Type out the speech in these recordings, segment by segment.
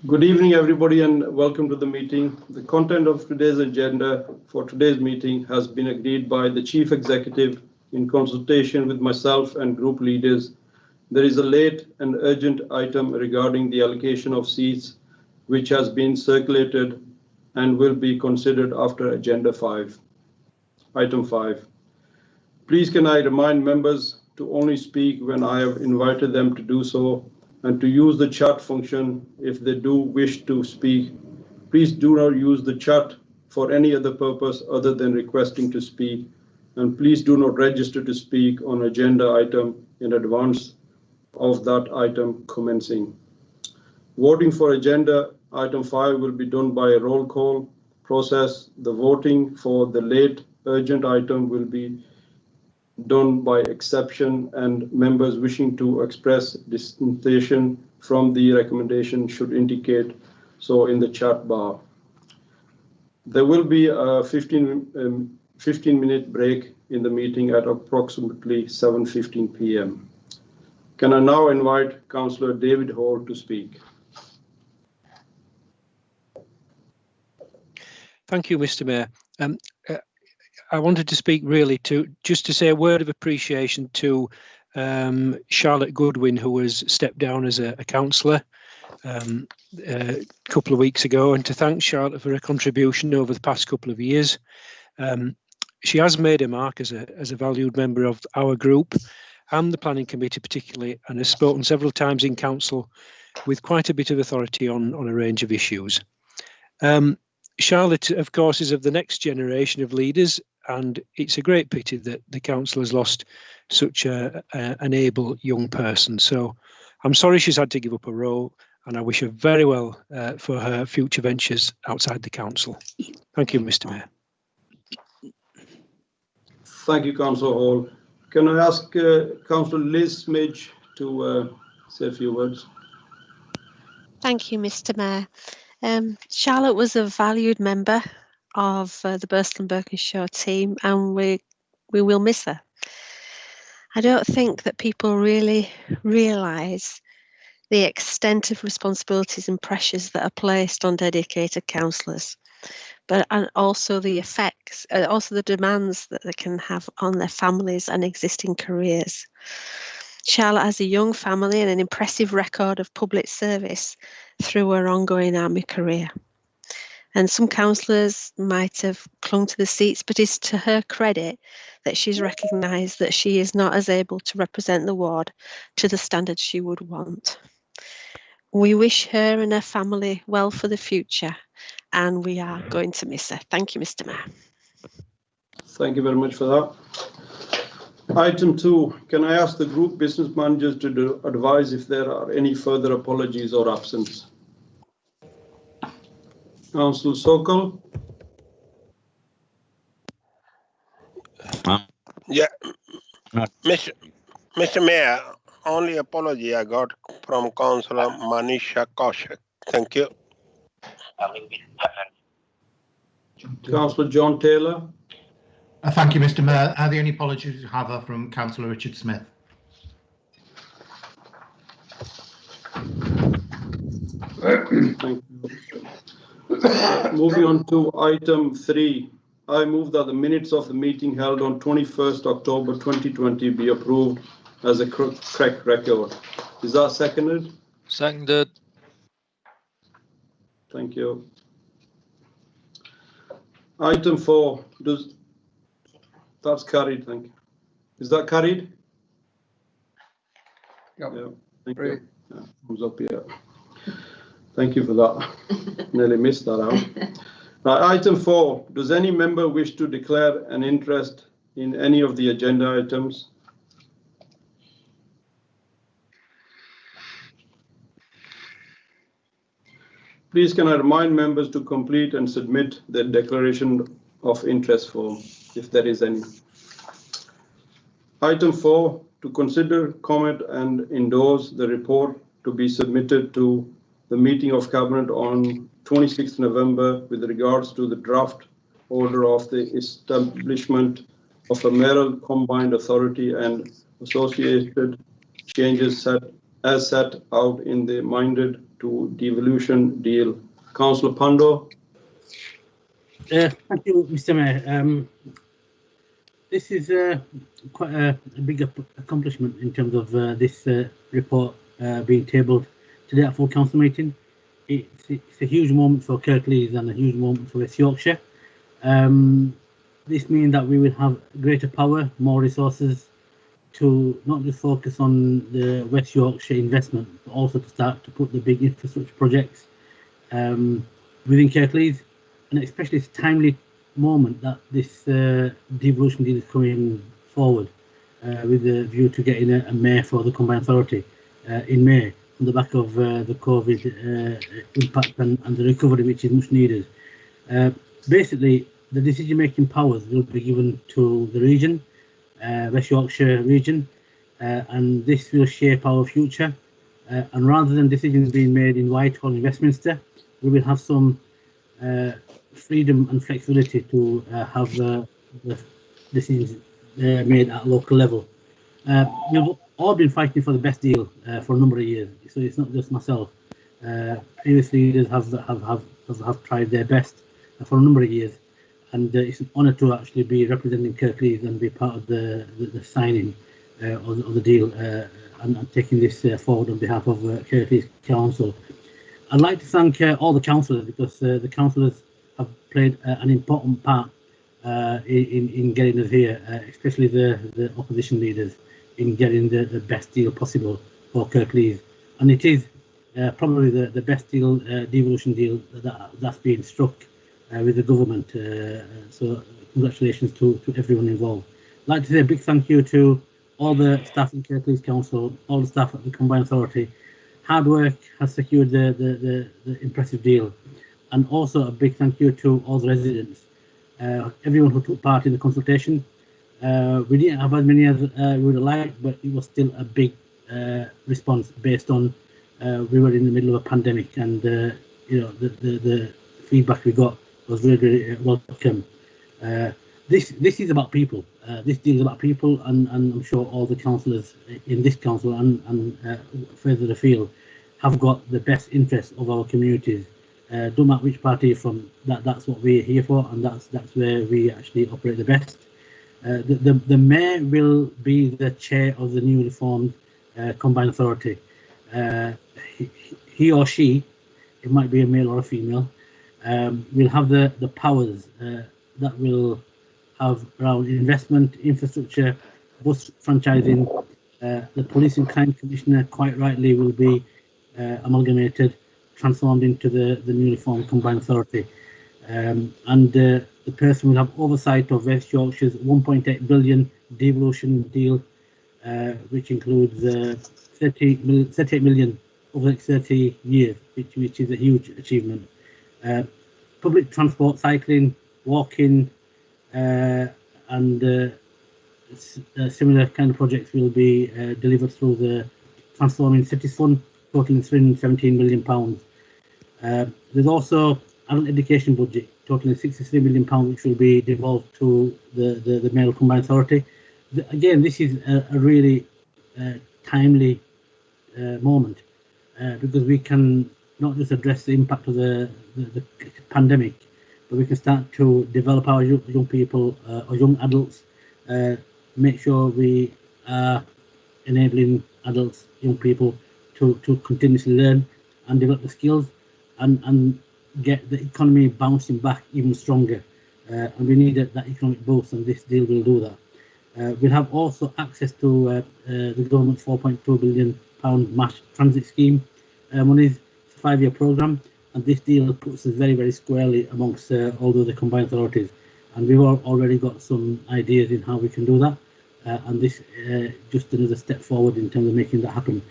Good evening, everybody, and welcome to the meeting. The content of today's agenda for today's meeting has been agreed by the Chief Executive in consultation with myself and group leaders. There is a late and urgent item regarding the allocation of seats, which has been circulated and will be considered after Agenda 5. Item 5. Please can I remind members to only speak when I have invited them to do so, and to use the chat function if they do wish to speak. Please do not use the chat for any other purpose other than requesting to speak, and please do not register to speak on agenda item in advance of that item commencing. Voting for agenda item 5 will be done by a roll call process. The voting for the late urgent item will be done by exception, and members wishing to express dissension from the recommendation should indicate so in the chat bar. There will be a 15-minute break in the meeting at approximately 7:15 p.m. Can I now invite Councillor David Hall to speak? Thank you, Mr. Mayor. I wanted to speak really just to say a word of appreciation to Charlotte Goodwin, who has stepped down as a councillor a couple of weeks ago, and to thank Charlotte for her contribution over the past couple of years. She has made a mark as a valued member of our group and the planning committee particularly, and has spoken several times in council with quite a bit of authority on a range of issues. Charlotte, of course, is of the next generation of leaders, and it's a great pity that the council has lost such an able young person. So I'm sorry she's had to give up her role, and I wish her very well for her future ventures outside the council. Thank you, Mr. Mayor. Thank you, Councillor Hall. Can I ask Councillor Liz Smidge to say a few words? Thank you, Mr. Mayor. Charlotte was a valued member of the Burston Berkshire team, and we will miss her. I don't think that people really realise the extent of responsibilities and pressures that are placed on dedicated councillors, and also the effects, also the demands that they can have on their families and existing careers. Charlotte has a young family and an impressive record of public service through her ongoing army career. And some councillors might have clung to the seats, but it's to her credit that she's recognised that she is not as able to represent the ward to the standards she would want. We wish her and her family well for the future, and we are going to miss her. Thank you, Mr. Mayor. Thank you very much for that. Item 2, can I ask the group business managers to advise if there are any further apologies or absence? Councillor Sokol. Yeah, Mr. Mayor, only apology I got from Councillor Manisha Kaushik. Thank you. Councillor John Taylor. Thank you, Mr. Mayor. The only apologies we have are from Councillor Richard Smith. Thank you. Moving on to item 3, I move that the minutes of the meeting held on 21st October 2020 be approved as a correct record. Is that seconded? Seconded. Thank you. Item 4, that's carried, thank you. Is that carried? Yep. Yeah, thank you. Yeah, comes up here. Thank you for that. Nearly missed that out. Item 4, does any member wish to declare an interest in any of the agenda items? Please can I remind members to complete and submit the declaration of interest form, if there is any. Item 4, to consider, comment and endorse the report to be submitted to the meeting of Cabinet on 26th November with regards to the draft order of the establishment of a mayoral combined authority and associated changes as set out in the amended to devolution deal. Councillor Pando. Thank you, Mr. Mayor. This is quite a big accomplishment in terms of this report being tabled today at full council meeting. It's a huge moment for Kirklees and a huge moment for West Yorkshire. This means that we will have greater power, more resources to not just focus on the West Yorkshire investment, but also to start to put the big infrastructure projects within Kirklees. And especially it's a timely moment that this devolution deal is coming forward with the view to getting a mayor for the combined authority in May on the back of the COVID impact and the recovery which is much needed. Basically, the decision-making powers will be given to the region, West Yorkshire region, and this will shape our future. And rather than decisions being made in Whitehall and Westminster, we will have some freedom and flexibility to have the decisions made at local level. We've all been fighting for the best deal for a number of years, so it's not just myself. Previous leaders have tried their best for a number of years, and it's an honour to actually be representing Kirklees and be part of the signing of the deal and taking this forward on behalf of Kirklees Council. I'd like to thank all the councillors, because the councillors have played an important part in getting us here, especially the opposition leaders, in getting the best deal possible for Kirklees. And it is probably the best deal, devolution deal that's been struck with the government. So congratulations to everyone involved. I'd like to say a big thank you to all the staff in Kirklees Council, all the staff at the Combined Authority. Hard work has secured the impressive deal, and also a big thank you to all the residents, everyone who took part in the consultation. We didn't have as many as we would have liked, but it was still a big response based on we were in the middle of a pandemic, and you know, the feedback we got was really welcome. This is about people. This deal is about people, and I'm sure all the councillors in this council and further afield have got the best interests of our communities. Don't matter which party you're from, that's what we're here for, and that's where we actually operate the best. The mayor will be the chair of the newly formed combined authority. He or she, it might be a male or a female, will have the powers that will have around investment, infrastructure, bus franchising. The police and crime commissioner, quite rightly, will be amalgamated, transformed into the newly formed combined authority. And the person will have oversight of West Yorkshire's 1.8 billion devolution deal, which includes 38 million over the next 30 years, which is a huge achievement. Public transport, cycling, walking, and similar kind of projects will be delivered through the Transforming Cities Fund, totaling £317 million. There's also adult education budget totaling £63 million, which will be devolved to the Mayoral Combined Authority. Again, this is a really timely moment, because we can not just address the impact of the pandemic, but we can start to develop our young people or young adults, make sure we are enabling adults, young people to continuously learn and develop the skills and get the economy bouncing back even stronger. And we need that economic boost, and this deal will do that. We'll have also access to the government's £4.2 billion mass transit scheme monies. It's a 5-year programme, and this deal puts us very, very squarely amongst all the other combined authorities. And we've already got some ideas in how we can do that. And this just another step forward in terms of making that happen.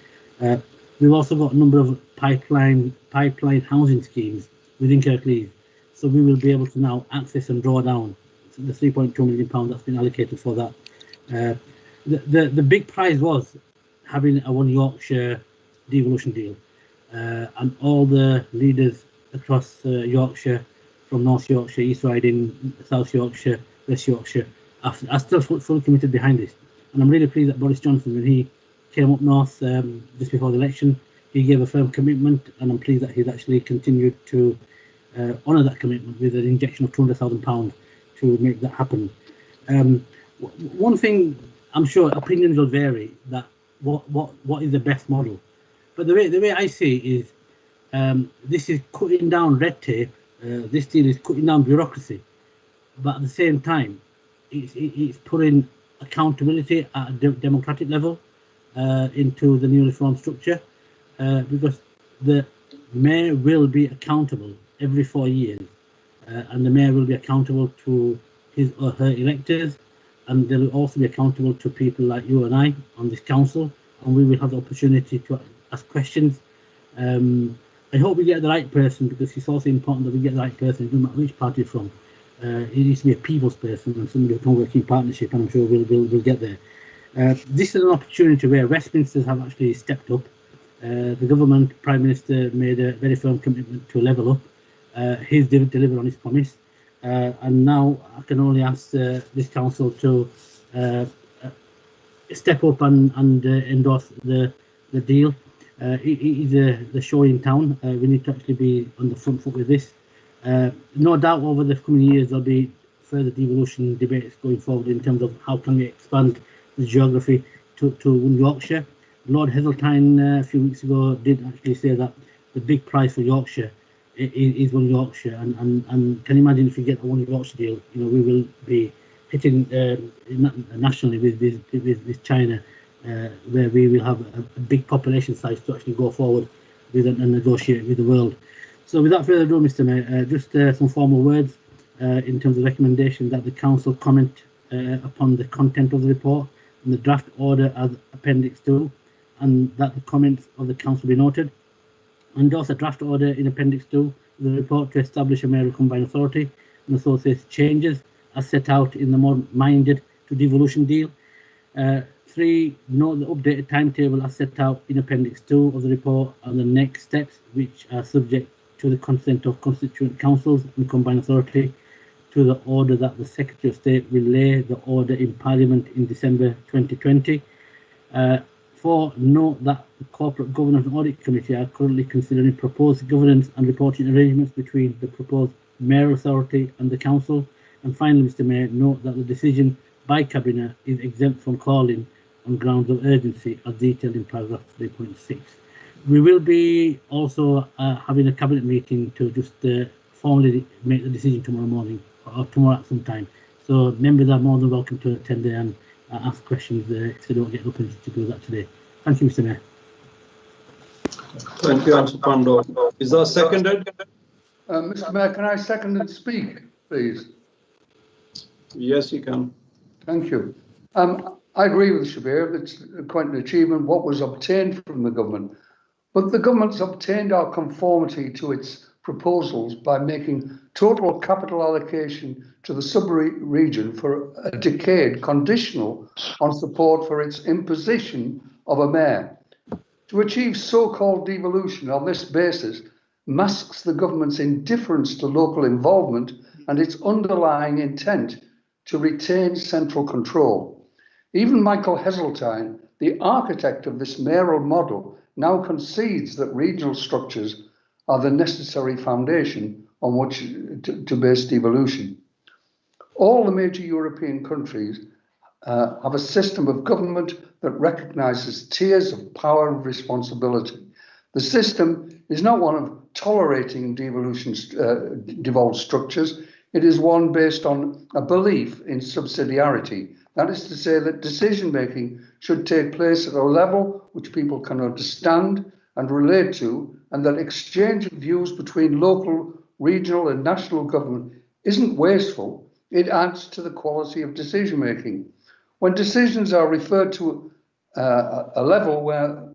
We've also got a number of pipeline housing schemes within Kirklees, so we will be able to now access and draw down the £3.2 million that's been allocated for that. The big prize was having a One Yorkshire devolution deal, and all the leaders across Yorkshire, from North Yorkshire, East Riding, South Yorkshire, West Yorkshire, are still fully committed behind this. And I'm really pleased that Boris Johnson, when he came up north just before the election, he gave a firm commitment, and I'm pleased that he's actually continued to honour that commitment with an injection of £200,000 to make that happen. One thing, I'm sure opinions will vary, that what is the best model, but the way I see it is, this is cutting down red tape. This deal is cutting down bureaucracy, but at the same time, it's putting accountability at a democratic level into the newly formed structure, because the mayor will be accountable every 4 years, and the mayor will be accountable to his or her electors, and they will also be accountable to people like you and I on this council, and we will have the opportunity to ask questions. I hope we get the right person, because it's also important that we get the right person, no matter which party you're from. It needs to be a people's person and somebody who can work in partnership, and I'm sure we'll get there. This is an opportunity where Westminster have actually stepped up. The government, Prime Minister, made a very firm commitment to level up. He's delivered on his promise, and now I can only ask this council to step up and endorse the deal. It is the show in town. We need to actually be on the front foot with this. No doubt over the coming years there'll be further devolution debates going forward in terms of how can we expand the geography to Yorkshire. Lord Heseltine a few weeks ago did actually say that the big prize for Yorkshire is one Yorkshire, and can you imagine if we get a one Yorkshire deal? You know, we will be hitting nationally with China, where we will have a big population size to actually go forward with and negotiate with the world. So without further ado, Mr. Mayor, just some formal words in terms of recommendation that the council comment upon the content of the report and the draft order as Appendix 2, and that the comments of the council be noted. Endorse a draft order in Appendix 2 of the report to establish a mayoral combined authority and associate changes as set out in the more minded to devolution deal. 3. Note the updated timetable as set out in Appendix 2 of the report and the next steps, which are subject to the consent of constituent councils and combined authority, to the order that the Secretary of State will lay the order in Parliament in December 2020. 4. Note that the Corporate Governance and Audit Committee are currently considering proposed governance and reporting arrangements between the proposed mayoral authority and the council. And finally, Mr. Mayor, note that the decision by Cabinet is exempt from calling on grounds of urgency as detailed in paragraph 3.6. We will be also having a Cabinet meeting to just formally make the decision tomorrow morning or tomorrow at some time. So members are more than welcome to attend there and ask questions if they don't get the opportunity to do that today. Thank you, Mr. Mayor. Thank you, Councillor Pando. Is that seconded? Mr. Mayor, can I second and speak, please? Yes, you can. Thank you. I agree with Shabir. It's quite an achievement what was obtained from the government. But the government's obtained our conformity to its proposals by making total capital allocation to the sub-region for a decade conditional on support for its imposition of a mayor. To achieve so-called devolution on this basis masks the government's indifference to local involvement and its underlying intent to retain central control. Even Michael Heseltine, the architect of this mayoral model, now concedes that regional structures are the necessary foundation on which to base devolution. All the major European countries have a system of government that recognises tiers of power and responsibility. The system is not one of tolerating devolved structures. It is one based on a belief in subsidiarity. That is to say that decision-making should take place at a level which people can understand and relate to, and that exchange of views between local, regional and national government isn't wasteful. It adds to the quality of decision-making. When decisions are referred to a level where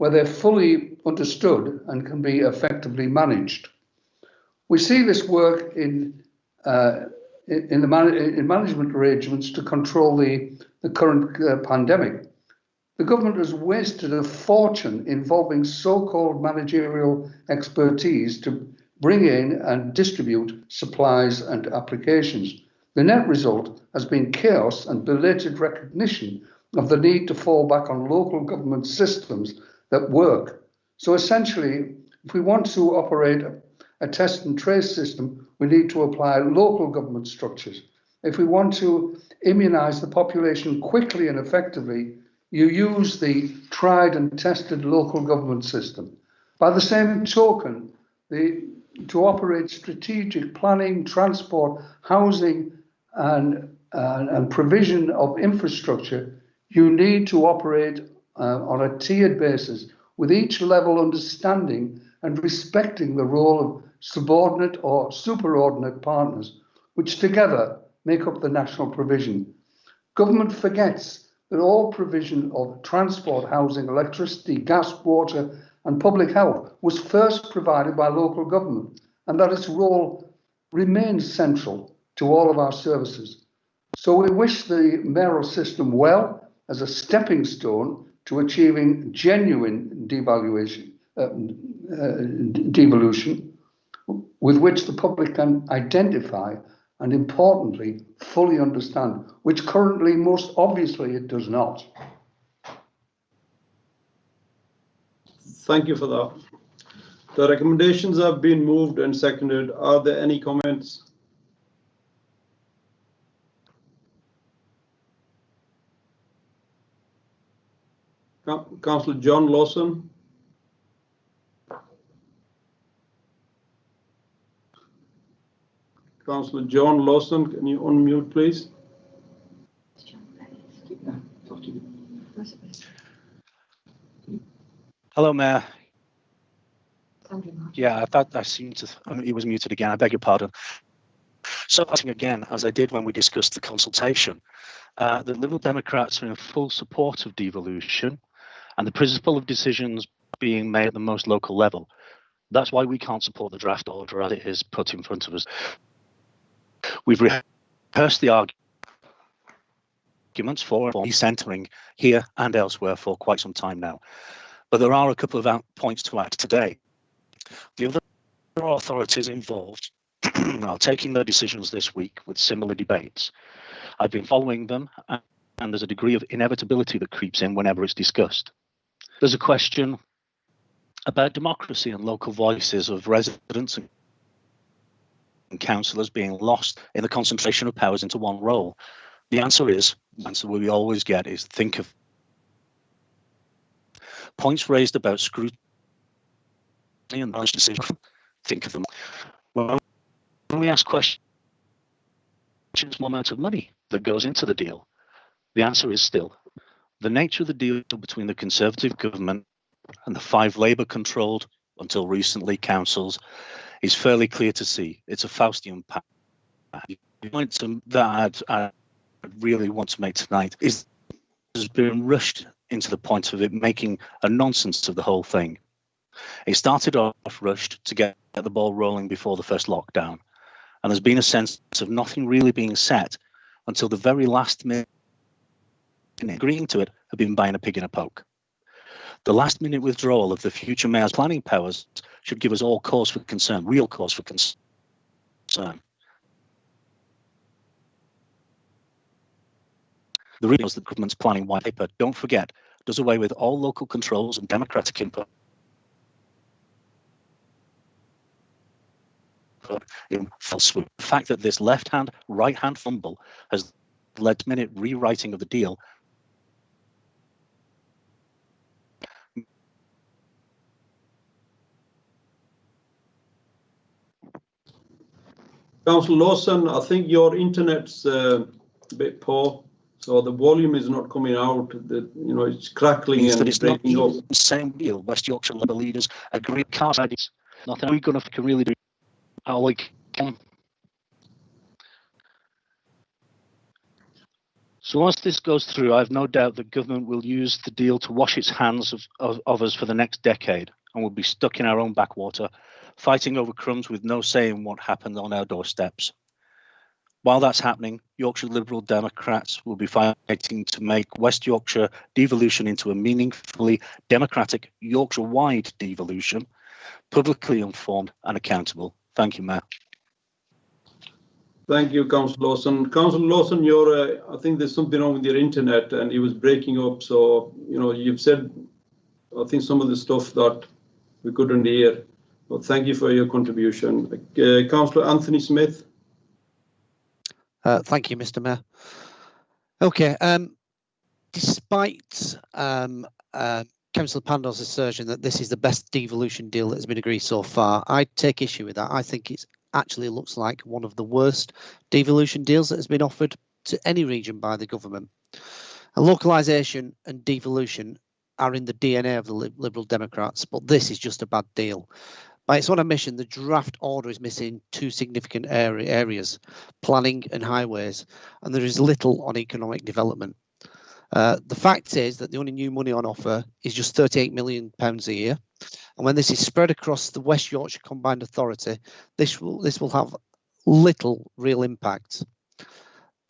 they're fully understood and can be effectively managed. We see this work in management arrangements to control the current pandemic. The government has wasted a fortune involving so-called managerial expertise to bring in and distribute supplies and applications. The net result has been chaos and belated recognition of the need to fall back on local government systems that work. So essentially, if we want to operate a test and trace system, we need to apply local government structures. If we want to immunise the population quickly and effectively, you use the tried and tested local government system. By the same token, to operate strategic planning, transport, housing, and provision of infrastructure, you need to operate on a tiered basis, with each level understanding and respecting the role of subordinate or superordinate partners, which together make up the national provision. Government forgets that all provision of transport, housing, electricity, gas, water, and public health was first provided by local government, and that its role remains central to all of our services. So we wish the mayoral system well as a stepping stone to achieving genuine devolution, with which the public can identify and, importantly, fully understand, which currently, most obviously, it does not. Thank you for that. The recommendations have been moved and seconded. Are there any comments? Councillor John Lawson. Councillor John Lawson, can you unmute, please? Hello, Mayor. Yeah, I thought I seemed to, it was muted again. I beg your pardon. So, again, as I did when we discussed the consultation, the Liberal Democrats are in full support of devolution and the principle of decisions being made at the most local level. That's why we can't support the draft order as it is put in front of us. We've rehearsed the arguments for decentering here and elsewhere for quite some time now. But there are a couple of points to add today. The other authorities involved are taking their decisions this week with similar debates. I've been following them, and there's a degree of inevitability that creeps in whenever it's discussed. There's a question about democracy and local voices of residents and councillors being lost in the concentration of powers into one role. The answer we always get is think of points raised about scrutiny and knowledge decision. Think of them. When we ask questions, what amount of money that goes into the deal, the answer is still the nature of the deal between the Conservative government and the 5 Labour-controlled, until recently, councils is fairly clear to see. It's a Faustian pact. The point that I really want to make tonight is has been rushed into the point of it making a nonsense of the whole thing. It started off rushed to get the ball rolling before the first lockdown, and there's been a sense of nothing really being set until the very last minute. Agreeing to it had been buying a pig in a poke. The last minute withdrawal of the future mayor's planning powers should give us all cause for concern, real cause for concern. The reason is the government's planning white paper, don't forget, does away with all local controls and democratic input. The fact that this left-hand, right-hand fumble has led to minute rewriting of the deal. Councillor Lawson, I think your internet's a bit poor, so the volume is not coming out. It's crackling and it's breaking not up. the same deal. West Yorkshire Labour leaders agree. Nothing we're going to really do. So once this goes through, I have no doubt that government will use the deal to wash its hands of us for the next decade, and we'll be stuck in our own backwater, fighting over crumbs with no say in what happened on our doorsteps. While that's happening, Yorkshire Liberal Democrats will be fighting to make West Yorkshire devolution into a meaningfully democratic Yorkshire-wide devolution, publicly informed and accountable. Thank you, Mayor. Thank you, Councillor Lawson. Councillor Lawson, I think there's something wrong with your internet and it was breaking up. So, you've said I think some of the stuff that we couldn't hear. Well, thank you for your contribution. Councillor Anthony Smith. Thank you, Mr. Mayor. Okay, despite Councillor Pandor's assertion that this is the best devolution deal that has been agreed so far, I take issue with that. I think it actually looks like one of the worst devolution deals that has been offered to any region by the government. And localisation and devolution are in the DNA of the Liberal Democrats, but this is just a bad deal. By its own admission, the draft order is missing two significant areas, planning and highways, and there is little on economic development. The fact is that the only new money on offer is just £38 million a year. And when this is spread across the West Yorkshire Combined Authority, this will have little real impact.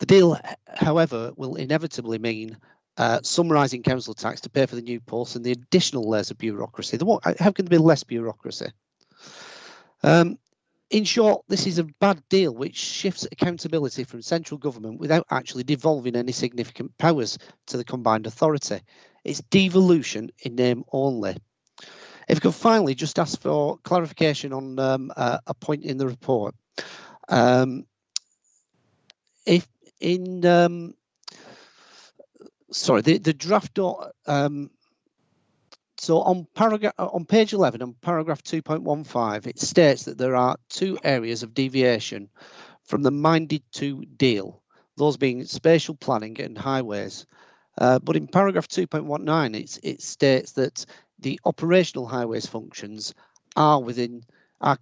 The deal, however, will inevitably mean some rising council tax to pay for the new posts and the additional layers of bureaucracy. How can there be less bureaucracy? In short, this is a bad deal which shifts accountability from central government without actually devolving any significant powers to the combined authority. It's devolution in name only. If I could finally just ask for clarification on a point in the report. The draft. So on page 11, on paragraph 2.15, it states that there are two areas of deviation from the minded to deal, those being spatial planning and highways. But in paragraph 2.19, it states that the operational highways functions are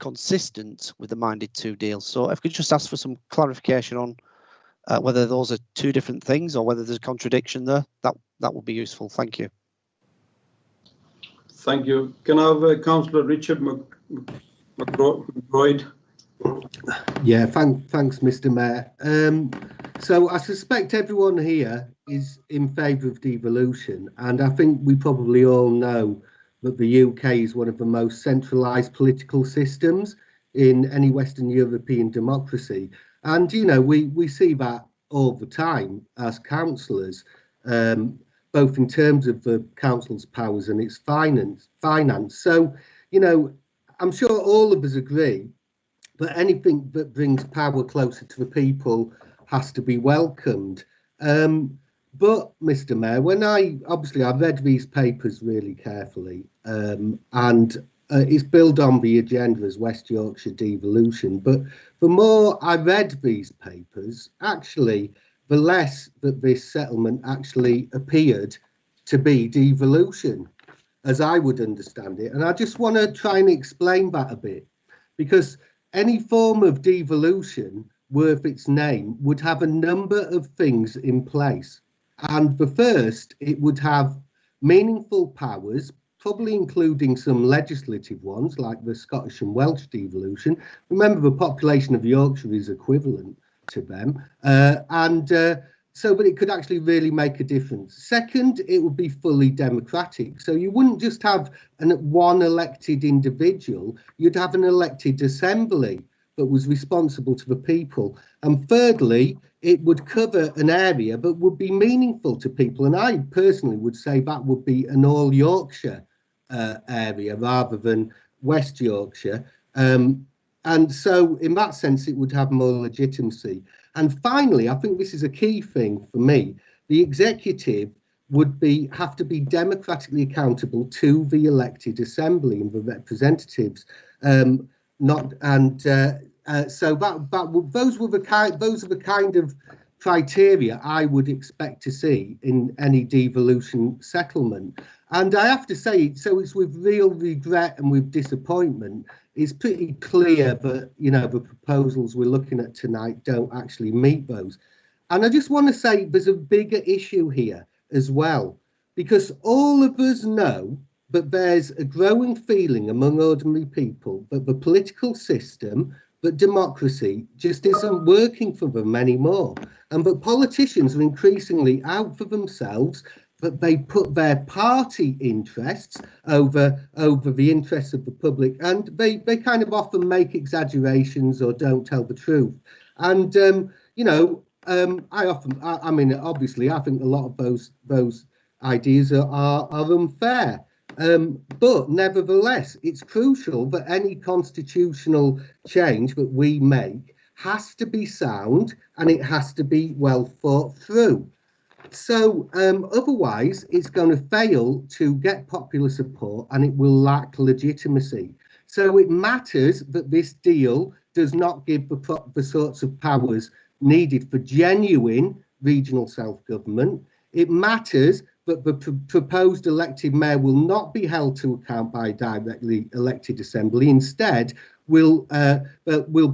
consistent with the minded to deal. So if I could just ask for some clarification on whether those are two different things or whether there's a contradiction there, that would be useful. Thank you. Thank you. Can I have Councillor Richard McBride? Yeah, thanks, Mr. Mayor. So I suspect everyone here is in favour of devolution, and I think we probably all know that the UK is one of the most centralised political systems in any Western European democracy. And, you know, we see that all the time as councillors, both in terms of the council's powers and its finance. So, you know, I'm sure all of us agree that anything that brings power closer to the people has to be welcomed. But, Mr. Mayor, when I've read these papers really carefully, and it's built on the agenda as West Yorkshire devolution. But the more I read these papers, actually, the less that this settlement actually appeared to be devolution, as I would understand it. And I just want to try and explain that a bit, because any form of devolution worth its name would have a number of things in place. And the first, it would have meaningful powers, probably including some legislative ones like the Scottish and Welsh devolution. Remember, the population of Yorkshire is equivalent to them. So that it could actually really make a difference. Second, it would be fully democratic. So you wouldn't just have one elected individual, you'd have an elected assembly that was responsible to the people. And thirdly, it would cover an area that would be meaningful to people. And I personally would say that would be an all Yorkshire area rather than West Yorkshire. And so in that sense, it would have more legitimacy. And finally, I think this is a key thing for me. The executive would have to be democratically accountable to the elected assembly and the representatives. So those are the kind of criteria I would expect to see in any devolution settlement. And I have to say, so it's with real regret and with disappointment, it's pretty clear that, you know, the proposals we're looking at tonight don't actually meet those. And I just want to say there's a bigger issue here as well, because all of us know that there's a growing feeling among ordinary people that the political system, that democracy just isn't working for them anymore, and that politicians are increasingly out for themselves, that they put their party interests over the interests of the public, and they kind of often make exaggerations or don't tell the truth. And you know, I mean, obviously, I think a lot of those ideas are unfair. But nevertheless, it's crucial that any constitutional change that we make has to be sound and it has to be well thought through. So otherwise, it's going to fail to get popular support and it will lack legitimacy. So it matters that this deal does not give the sorts of powers needed for genuine regional self-government. It matters that the proposed elected mayor will not be held to account by a directly elected assembly. Instead, will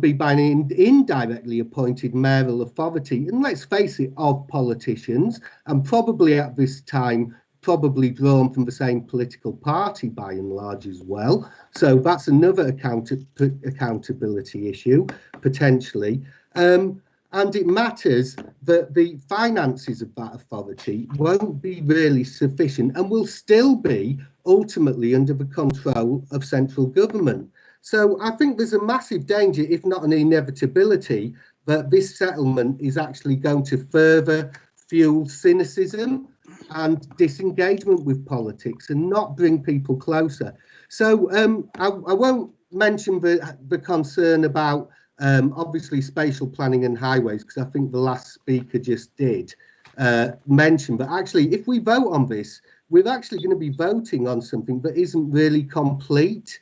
be by an indirectly appointed mayoral authority, and let's face it, of politicians, and probably at this time, probably drawn from the same political party by and large as well. So that's another accountability issue, potentially. And it matters that the finances of that authority won't be really sufficient and will still be ultimately under the control of central government. So I think there's a massive danger, if not an inevitability, that this settlement is actually going to further fuel cynicism and disengagement with politics and not bring people closer. So I won't mention the concern about obviously spatial planning and highways, because I think the last speaker just did mention, but actually if we vote on this, we're actually going to be voting on something that isn't really complete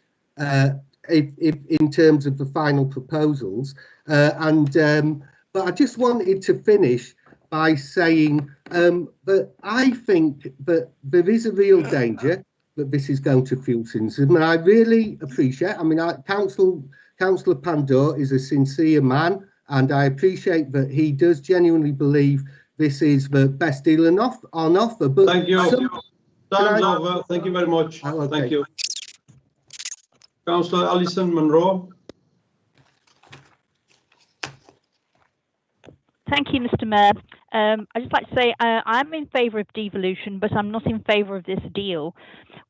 if in terms of the final proposals. But I just wanted to finish by saying that I think that there is a real danger that this is going to fuel cynicism, and I really appreciate, I mean, Councillor Pandor is a sincere man, and I appreciate that he does genuinely believe this is the best deal on offer. But thank you. Time's over. Thank you very much. Oh, okay. Thank you. Councillor Alison Munro. Thank you, Mr. Mayor. I'd just like to say I'm in favour of devolution, but I'm not in favour of this deal.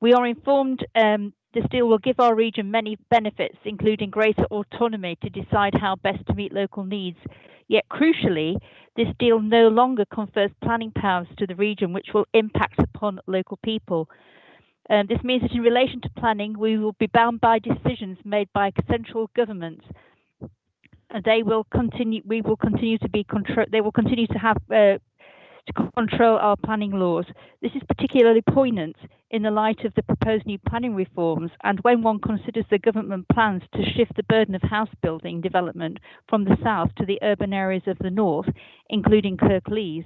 We are informed this deal will give our region many benefits, including greater autonomy to decide how best to meet local needs. Yet crucially, this deal no longer confers planning powers to the region, which will impact upon local people. This means that in relation to planning, we will be bound by decisions made by central government. And they will continue. We will continue to be control. They will continue to have to control our planning laws. This is particularly poignant in the light of the proposed new planning reforms, and when one considers the government plans to shift the burden of house building development from the south to the urban areas of the north, including Kirklees.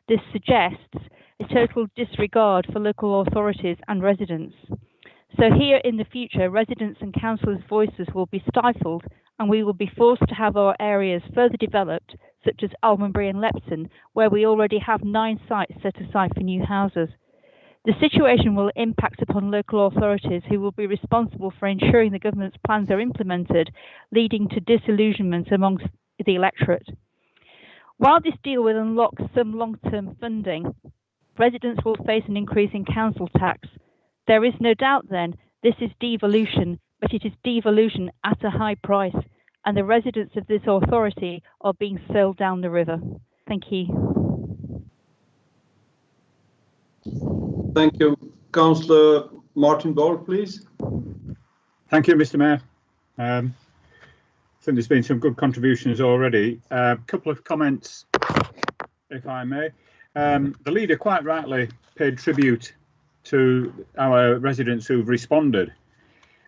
This suggests a total disregard for local authorities and residents. So here in the future, residents and councillors' voices will be stifled, and we will be forced to have our areas further developed, such as Almonbury and Lepton, where we already have 9 sites set aside for new houses. The situation will impact upon local authorities, who will be responsible for ensuring the government's plans are implemented, leading to disillusionment amongst the electorate. While this deal will unlock some long-term funding, residents will face an increase in council tax. There is no doubt then this is devolution, but it is devolution at a high price, and the residents of this authority are being sailed down the river. Thank you. Thank you. Councillor Martin Ball, please. Thank you, Mr. Mayor. I think there's been some good contributions already. A couple of comments, if I may. The leader quite rightly paid tribute to our residents who've responded.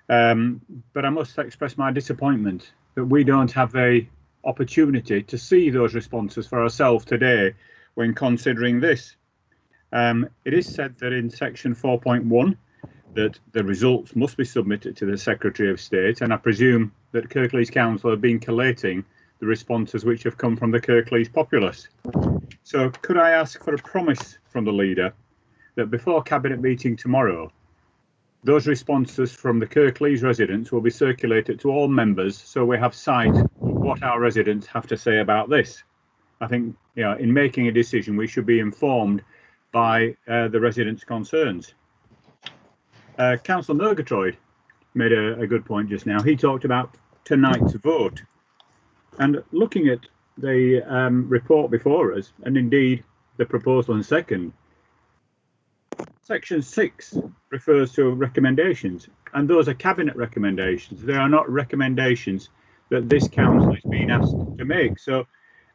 But I must express my disappointment that we don't have the opportunity to see those responses for ourselves today when considering this. It is said that in section 4.1 that the results must be submitted to the Secretary of State, and I presume that Kirklees Council have been collating the responses which have come from the Kirklees populace. So could I ask for a promise from the leader that before Cabinet meeting tomorrow, those responses from the Kirklees residents will be circulated to all members, so we have sight of what our residents have to say about this. I think, you know, in making a decision, we should be informed by the residents' concerns. Councillor Murgatroyd made a good point just now. He talked about tonight's vote, and looking at the report before us, and indeed the proposal in second, Section 6 refers to recommendations, and those are cabinet recommendations. They are not recommendations that this council is being asked to make. So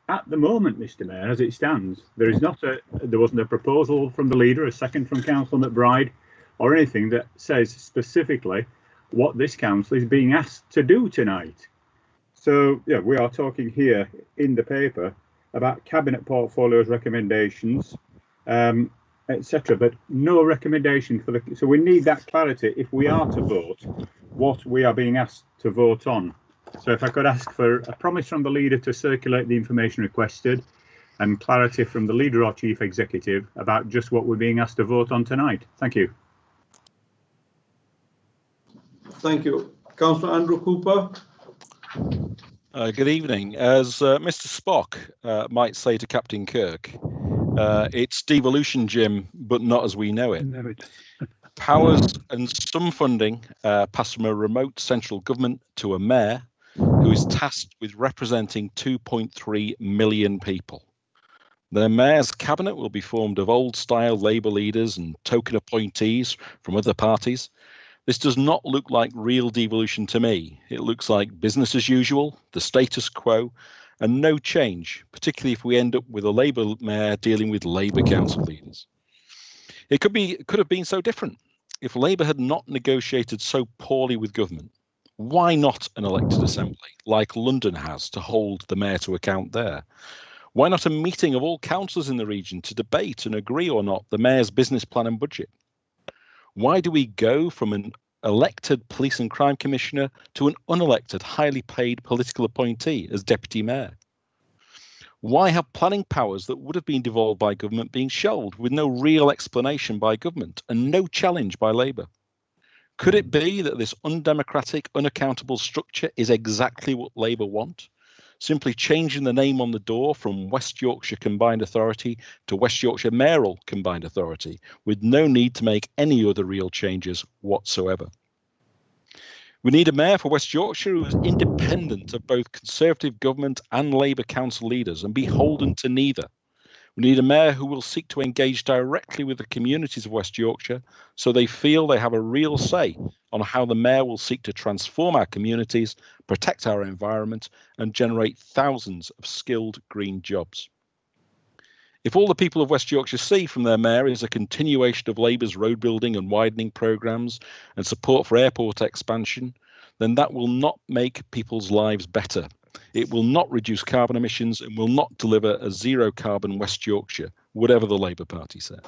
at the moment, Mr. Mayor, as it stands, there wasn't a proposal from the leader, a second from Councillor McBride, or anything that says specifically what this council is being asked to do tonight. So yeah, we are talking here in the paper about cabinet portfolios recommendations, etc., but no recommendation for the. So we need that clarity if we are to vote what we are being asked to vote on. So if I could ask for a promise from the leader to circulate the information requested, and clarity from the leader or chief executive about just what we're being asked to vote on tonight. Thank you. Thank you. Councillor Andrew Cooper. Good evening. As Mr. Spock might say to Captain Kirk, it's devolution, Jim, but not as we know it. Powers and some funding pass from a remote central government to a mayor who is tasked with representing 2.3 million people. The mayor's cabinet will be formed of old-style Labour leaders and token appointees from other parties. This does not look like real devolution to me. It looks like business as usual, the status quo, and no change, particularly if we end up with a Labour mayor dealing with Labour council leaders. It could have been so different. If Labour had not negotiated so poorly with government, why not an elected assembly like London has to hold the mayor to account there? Why not a meeting of all councillors in the region to debate and agree or not the mayor's business plan and budget? Why do we go from an elected police and crime commissioner to an unelected, highly paid political appointee as deputy mayor? Why have planning powers that would have been devolved by government being shelved with no real explanation by government and no challenge by Labour? Could it be that this undemocratic, unaccountable structure is exactly what Labour want? Simply changing the name on the door from West Yorkshire Combined Authority to West Yorkshire Mayoral Combined Authority, with no need to make any other real changes whatsoever. We need a mayor for West Yorkshire who is independent of both Conservative government and Labour council leaders and beholden to neither. We need a mayor who will seek to engage directly with the communities of West Yorkshire so they feel they have a real say on how the mayor will seek to transform our communities, protect our environment, and generate thousands of skilled green jobs. If all the people of West Yorkshire see from their mayor is a continuation of Labour's road building and widening programmes and support for airport expansion, then that will not make people's lives better. It will not reduce carbon emissions and will not deliver a zero carbon West Yorkshire, whatever the Labour Party says.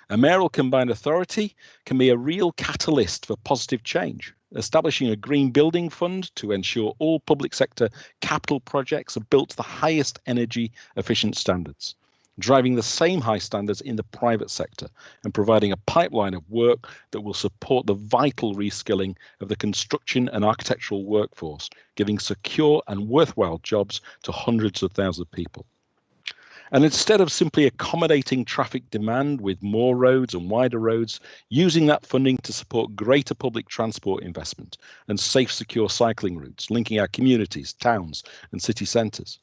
A mayoral combined authority can be a real catalyst for positive change, establishing a green building fund to ensure all public sector capital projects are built to the highest energy efficient standards, driving the same high standards in the private sector and providing a pipeline of work that will support the vital reskilling of the construction and architectural workforce, giving secure and worthwhile jobs to hundreds of thousands of people. And instead of simply accommodating traffic demand with more roads and wider roads, using that funding to support greater public transport investment and safe, secure cycling routes, linking our communities, towns and city centres.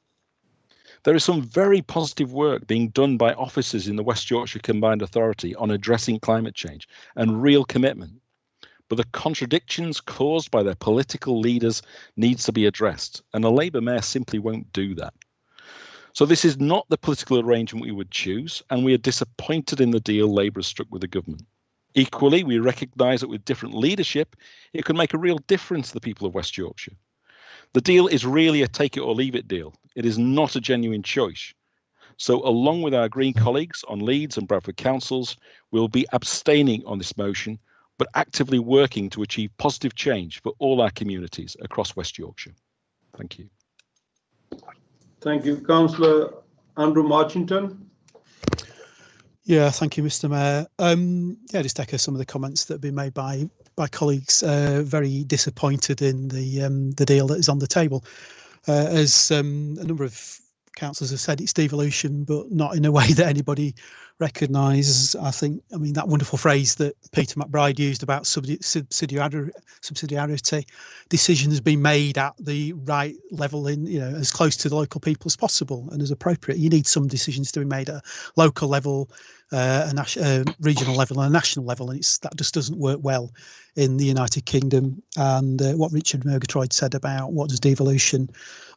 There is some very positive work being done by officers in the West Yorkshire Combined Authority on addressing climate change and real commitment. But the contradictions caused by their political leaders needs to be addressed, and a Labour mayor simply won't do that. So this is not the political arrangement we would choose, and we are disappointed in the deal Labour has struck with the government. Equally, we recognise that with different leadership, it could make a real difference to the people of West Yorkshire. The deal is really a take it or leave it deal. It is not a genuine choice. So along with our Green colleagues on Leeds and Bradford councils, we'll be abstaining on this motion, but actively working to achieve positive change for all our communities across West Yorkshire. Thank you. Thank you. Councillor Andrew Marchington. Yeah, thank you, Mr. Mayor. Yeah, just echo some of the comments that have been made by colleagues. Very disappointed in the deal that is on the table. As a number of councillors have said, it's devolution, but not in a way that anybody recognise, I mean, that wonderful phrase that Peter McBride used about subsidiarity. Decisions being made at the right level, in as close to the local people as possible and as appropriate. You need some decisions to be made at a local level, a regional level, and a national level, and that just doesn't work well in the United Kingdom. And what Richard Murgatroyd said about what does devolution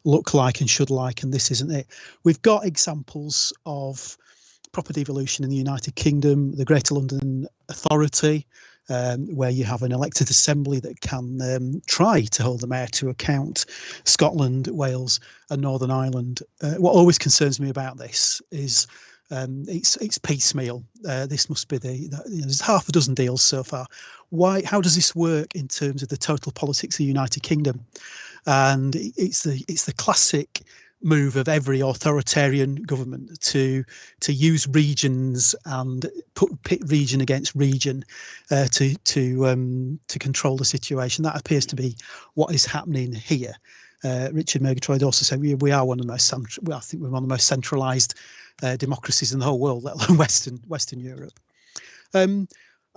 look like and should like, and this isn't it. We've got examples of proper devolution in the United Kingdom, the Greater London Authority, where you have an elected assembly that can try to hold the mayor to account. Scotland, Wales and Northern Ireland. What always concerns me about this is it's piecemeal. This must be there's half a dozen deals so far. How does this work in terms of the total politics of the United Kingdom? And it's the classic move of every authoritarian government to use regions and pit region against region to control the situation. That appears to be what is happening here. Richard Murgatroyd also said we are one of the most I think we're one of the most centralised democracies in the whole world, let alone Western Europe. I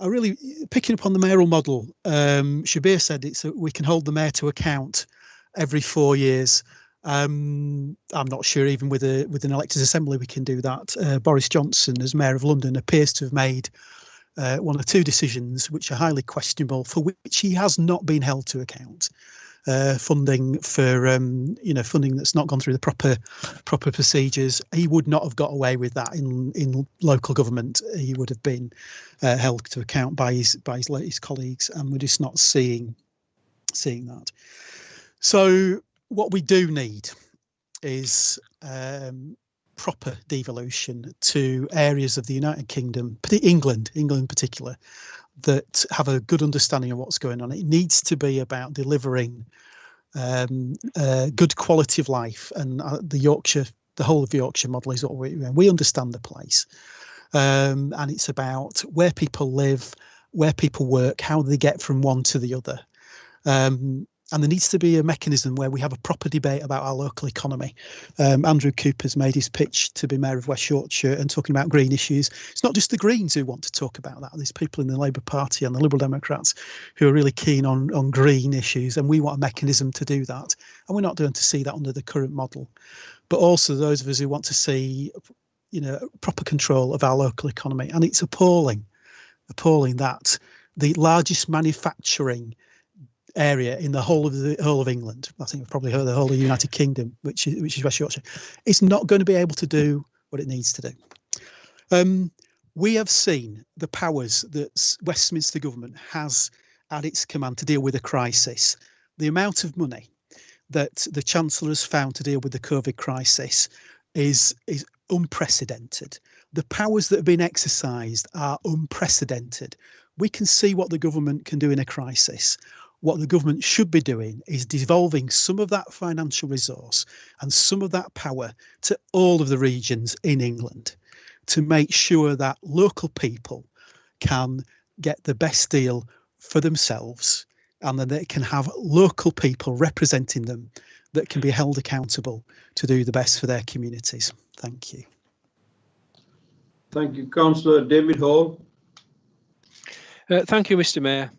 really picking up on the mayoral model. Shabir said we can hold the mayor to account every 4 years. I'm not sure even with an elected assembly we can do that. Boris Johnson, as Mayor of London, appears to have made one or two decisions which are highly questionable, for which he has not been held to account. Funding for funding that's not gone through the proper procedures. He would not have got away with that in local government. He would have been held to account by his colleagues, and we're just not seeing that. So what we do need is proper devolution to areas of the United Kingdom, England in particular, that have a good understanding of what's going on. It needs to be about delivering good quality of life, and the whole of Yorkshire model is what we understand the place, and it's about where people live, where people work, how they get from one to the other. And there needs to be a mechanism where we have a proper debate about our local economy. Andrew Cooper's made his pitch to be Mayor of West Yorkshire and talking about green issues. It's not just the Greens who want to talk about that. There's people in the Labour Party and the Liberal Democrats who are really keen on green issues, and we want a mechanism to do that. And we're not going to see that under the current model. But also those of us who want to see, proper control of our local economy. And it's appalling that the largest manufacturing area in the whole of England, I think we've probably heard the whole of the United Kingdom, which is West Yorkshire, is not going to be able to do what it needs to do. We have seen the powers that Westminster government has at its command to deal with a crisis. The amount of money that the Chancellor has found to deal with the COVID crisis is unprecedented. The powers that have been exercised are unprecedented. We can see what the government can do in a crisis. What the government should be doing is devolving some of that financial resource and some of that power to all of the regions in England to make sure that local people can get the best deal for themselves, and that they can have local people representing them that can be held accountable to do the best for their communities. Thank you. Thank you, Councillor David Hall. Thank you, Mr. Mayor.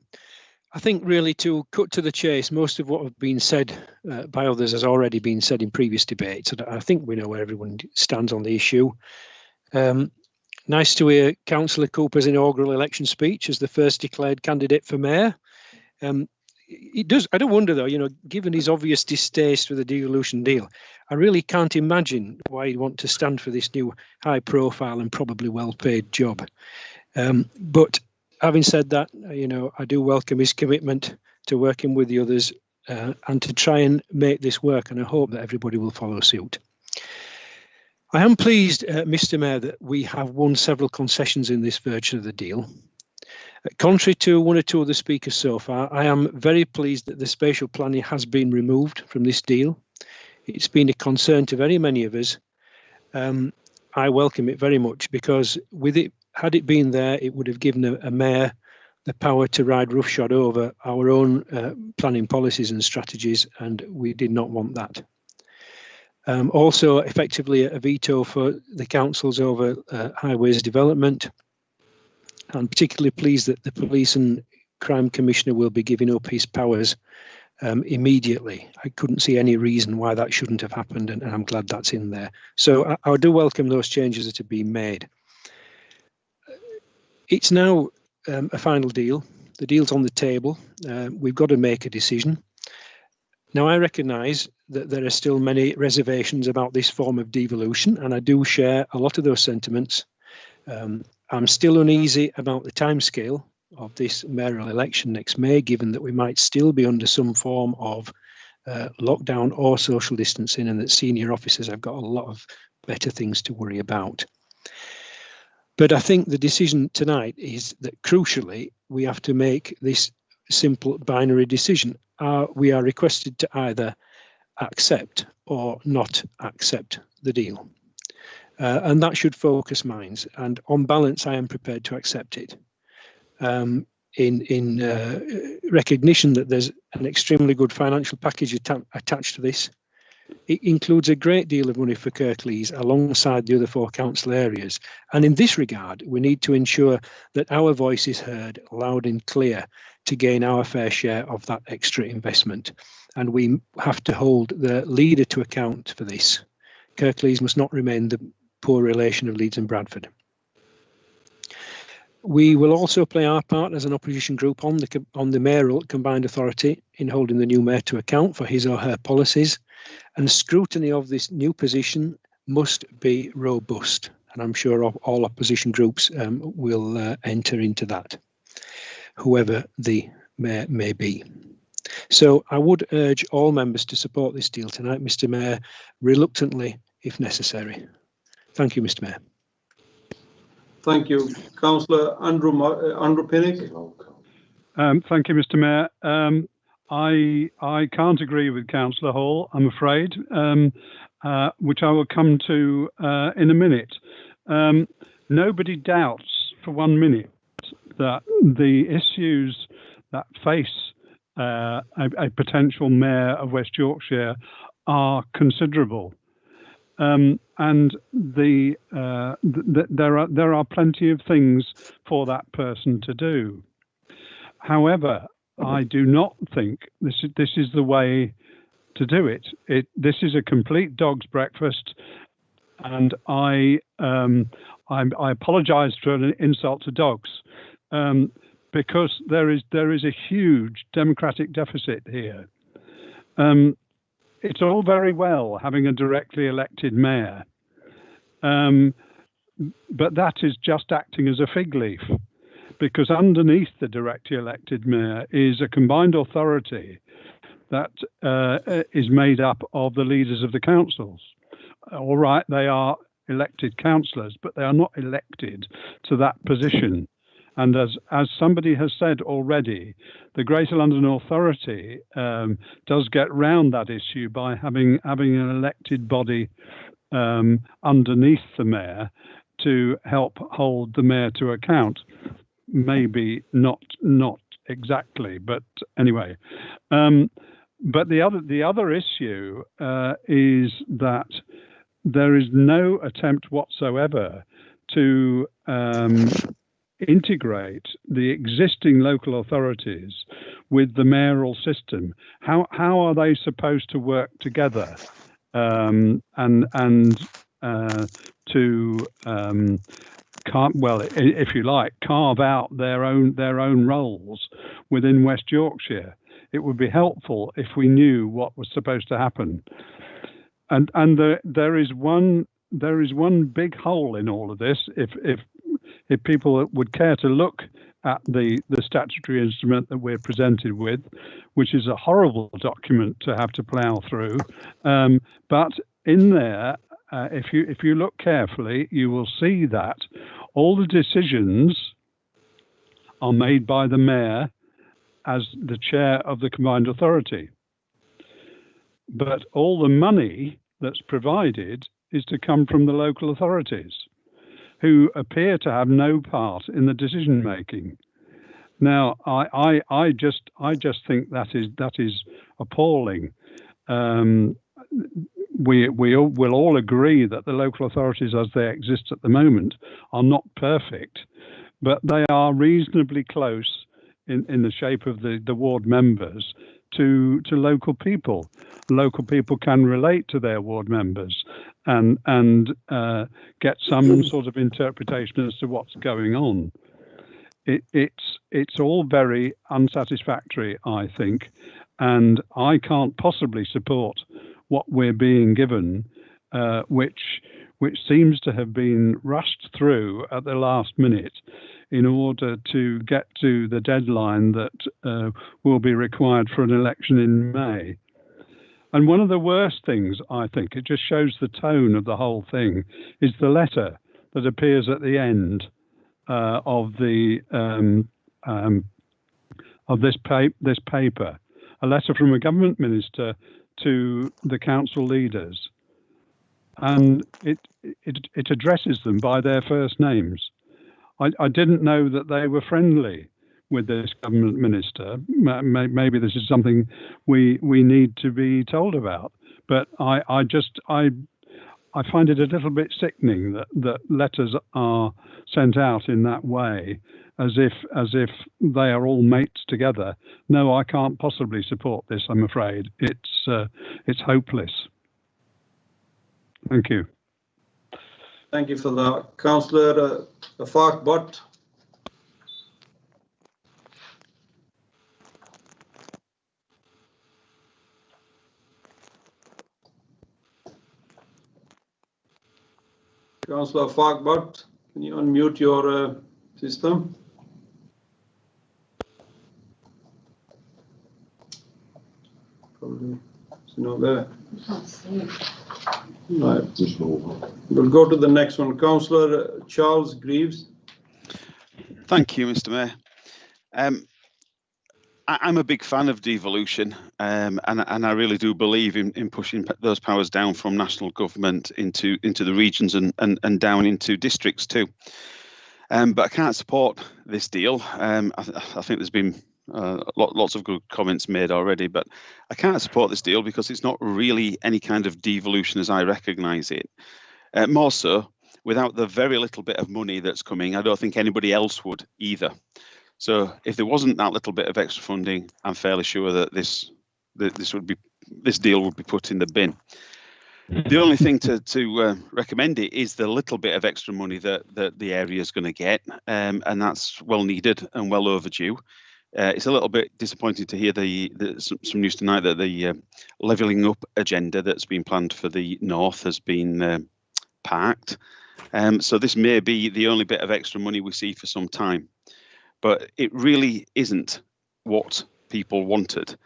I think really to cut to the chase, most of what have been said by others has already been said in previous debates. And I think we know where everyone stands on the issue. Nice to hear Councillor Cooper's inaugural election speech as the first declared candidate for mayor. It does. I don't wonder though, given his obvious distaste for the devolution deal, I really can't imagine why he'd want to stand for this new high profile and probably well-paid job. But having said that, I do welcome his commitment to working with the others and to try and make this work, and I hope that everybody will follow suit. I am pleased, Mr. Mayor, that we have won several concessions in this version of the deal. Contrary to one or two of the speakers so far, I am very pleased that the spatial planning has been removed from this deal. It's been a concern to very many of us. I welcome it very much, because with it, had it been there, it would have given a mayor the power to ride roughshod over our own planning policies and strategies, and we did not want that. Also, effectively, a veto for the councils over highways development. I'm particularly pleased that the Police and Crime Commissioner will be giving up his powers immediately. I couldn't see any reason why that shouldn't have happened, and I'm glad that's in there. So I do welcome those changes that have been made. It's now a final deal. The deal's on the table. We've got to make a decision. Now, I recognise that there are still many reservations about this form of devolution, and I do share a lot of those sentiments. I'm still uneasy about the timescale of this mayoral election next May, given that we might still be under some form of lockdown or social distancing, and that senior officers have got a lot of better things to worry about. But I think the decision tonight is that crucially, we have to make this simple binary decision. We are requested to either accept or not accept the deal. And that should focus minds. And on balance, I am prepared to accept it. In recognition that there's an extremely good financial package attached to this. It includes a great deal of money for Kirklees alongside the other 4 council areas. And in this regard, we need to ensure that our voice is heard loud and clear to gain our fair share of that extra investment. And we have to hold the leader to account for this. Kirklees must not remain the poor relation of Leeds and Bradford. We will also play our part as an opposition group on the mayoral combined authority in holding the new mayor to account for his or her policies, and scrutiny of this new position must be robust, and I'm sure all opposition groups will enter into that, whoever the mayor may be. So I would urge all members to support this deal tonight, Mr. Mayor, reluctantly if necessary. Thank you, Mr. Mayor. Thank you. Councillor Andrew Pinnock. Thank you, Mr. Mayor. I can't agree with Councillor Hall, I'm afraid, which I will come to in a minute. Nobody doubts for 1 minute that the issues that face a potential mayor of West Yorkshire are considerable. And there are plenty of things for that person to do. However, I do not think this is the way to do it. This is a complete dog's breakfast, and I apologise for an insult to dogs, because there is a huge democratic deficit here. It's all very well having a directly elected mayor, but that is just acting as a fig leaf, because underneath the directly elected mayor is a combined authority that is made up of the leaders of the councils. All right, they are elected councillors, but they are not elected to that position. And as somebody has said already, the Greater London Authority does get round that issue by having an elected body underneath the mayor to help hold the mayor to account. Maybe not exactly, but anyway. But the other issue is that there is no attempt whatsoever to integrate the existing local authorities with the mayoral system. How are they supposed to work together and to well, if you like, carve out their own roles within West Yorkshire? It would be helpful if we knew what was supposed to happen. And there is one big hole in all of this. If people would care to look at the statutory instrument that we're presented with, which is a horrible document to have to plough through, but in there, if you look carefully, you will see that all the decisions are made by the mayor as the chair of the combined authority. But all the money that's provided is to come from the local authorities, who appear to have no part in the decision making. Now, I just think that is appalling. we will all agree that the local authorities as they exist at the moment are not perfect, but they are reasonably close in the shape of the ward members to local people. Local people can relate to their ward members and get some sort of interpretation as to what's going on. It's all very unsatisfactory, I think, and I can't possibly support what we're being given, which seems to have been rushed through at the last minute in order to get to the deadline that will be required for an election in May. And one of the worst things, I think, it just shows the tone of the whole thing, is the letter that appears at the end of this paper, a letter from a government minister to the council leaders, and it addresses them by their first names. I didn't know that they were friendly with this government minister. Maybe this is something we need to be told about, but I find it a little bit sickening that letters are sent out in that way, as if they are all mates together. No, I can't possibly support this, I'm afraid. It's hopeless. Thank you. Thank you for that. Councillor Farquhar. Councillor Farquhar, can you unmute your system? Probably it's not there. Right. We'll go to the next one. Councillor Charles Greaves. Thank you, Mr. Mayor. I'm a big fan of devolution, and I really do believe in pushing those powers down from national government into the regions and down into districts too. But I can't support this deal. I think there's been lots of good comments made already, but I can't support this deal because it's not really any kind of devolution as I recognise it. More so, without the very little bit of money that's coming, I don't think anybody else would either. So if there wasn't that little bit of extra funding, I'm fairly sure that this deal would be put in the bin. The only thing to recommend it is the little bit of extra money that the area is going to get, and that's well needed and well overdue. It's a little bit disappointing to hear some news tonight that the levelling up agenda that's been planned for the north has been parked. So this may be the only bit of extra money we see for some time, but it really isn't what people wanted.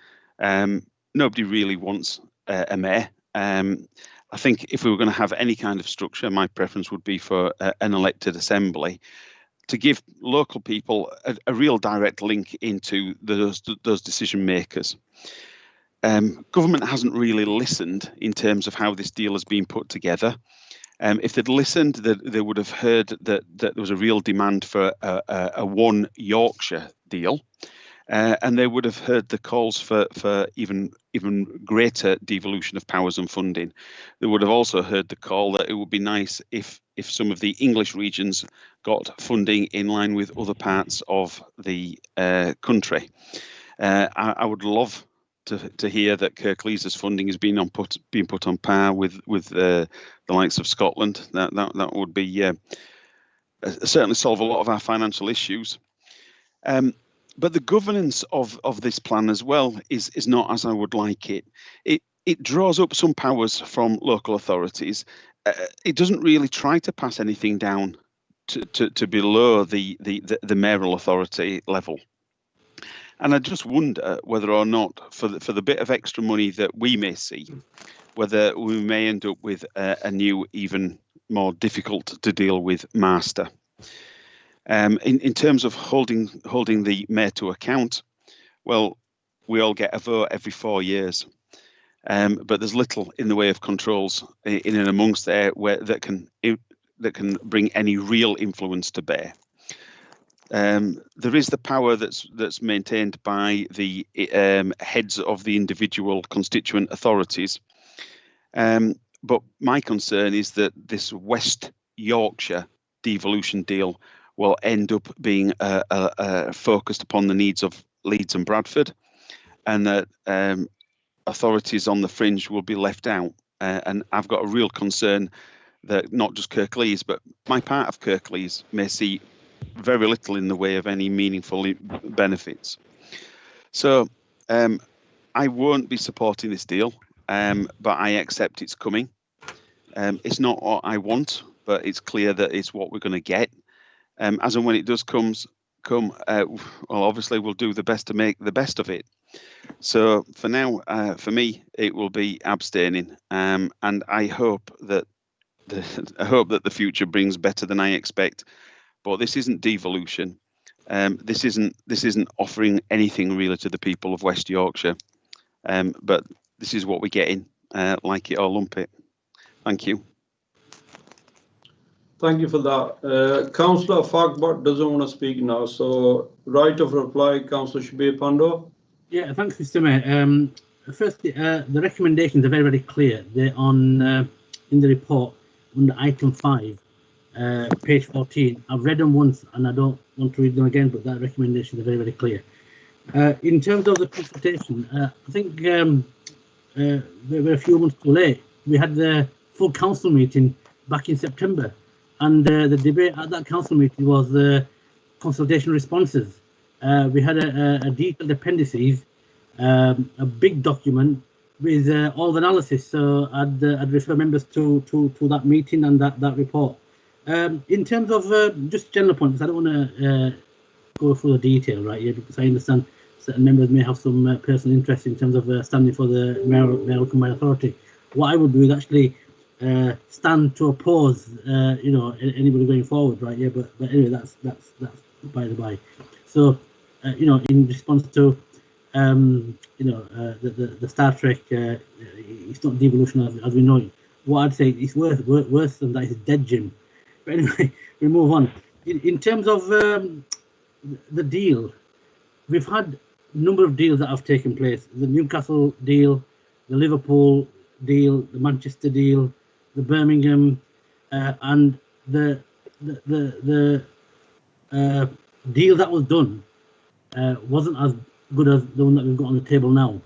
Nobody really wants a mayor. I think if we were going to have any kind of structure, my preference would be for an elected assembly to give local people a real direct link into those decision makers. Government hasn't really listened in terms of how this deal has been put together. If they'd listened, they would have heard that there was a real demand for a one Yorkshire deal, and they would have heard the calls for even greater devolution of powers and funding. They would have also heard the call that it would be nice if some of the English regions got funding in line with other parts of the country. I would love to hear that Kirklees' funding is being put on par with the likes of Scotland. That would be certainly solve a lot of our financial issues. But the governance of this plan as well is not as I would like it. It draws up some powers from local authorities. It doesn't really try to pass anything down to below the mayoral authority level. And I just wonder whether or not for the bit of extra money that we may see, whether we may end up with a new, even more difficult to deal with master. In terms of holding the mayor to account, well, we all get a vote every 4 years, but there's little in the way of controls in and amongst there that can bring any real influence to bear. There is the power that's maintained by the heads of the individual constituent authorities, But my concern is that this West Yorkshire devolution deal will end up being focused upon the needs of Leeds and Bradford, and that authorities on the fringe will be left out. And I've got a real concern that not just Kirklees, but my part of Kirklees may see very little in the way of any meaningful benefits. So I won't be supporting this deal, but I accept it's coming. It's not what I want, but it's clear that it's what we're going to get. As and when it does come, well, obviously we'll do the best to make the best of it. So for now, for me, it will be abstaining, and I hope that the future brings better than I expect. But this isn't devolution. This isn't offering anything really to the people of West Yorkshire. But this is what we're getting. Like it or lump it. Thank you. Thank you for that. Councillor Farquhar doesn't want to speak now, so right of reply, Councillor Shabir Pando. Yeah, thanks, Mr. Mayor. Firstly, the recommendations are very, very clear. They're on in the report under item 5, page 14. I've read them once and I don't want to read them again, but that recommendation is very, very clear. In terms of the consultation, I think we're a few months too late. We had the full council meeting back in September, and the debate at that council meeting was the consultation responses. We had a detailed appendices, a big document with all the analysis. So I'd refer members to that meeting and that report. In terms of just general points, I don't want to go through the detail right here, because I understand certain members may have some personal interest in terms of standing for the Mayoral Combined Authority. What I would do is actually stand to oppose, anybody going forward, right? Yeah, but anyway, that's by the by. So, in response to, the Star Trek, it's not devolution as we know it. What I'd say is worse than that is dead, Jim. But anyway, we move on. In terms of the deal, we've had a number of deals that have taken place. The Newcastle deal, the Liverpool deal, the Manchester deal, the Birmingham, and the deal that was done wasn't as good as the one that we've got on the table now.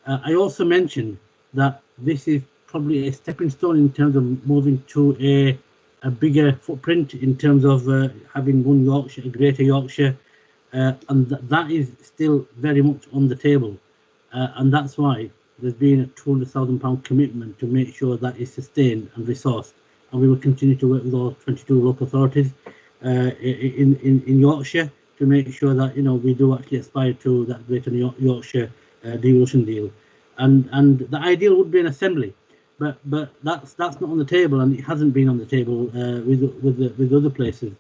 I also mentioned that this is probably a stepping stone in terms of moving to a bigger footprint in terms of having one Yorkshire, a Greater Yorkshire, and that is still very much on the table, and that's why there's been a £200,000 commitment to make sure that is sustained and resourced, and we will continue to work with all 22 local authorities in Yorkshire to make sure that we do actually aspire to that Greater Yorkshire devolution deal, and the ideal would be an assembly, but that's not on the table, and it hasn't been on the table with other places.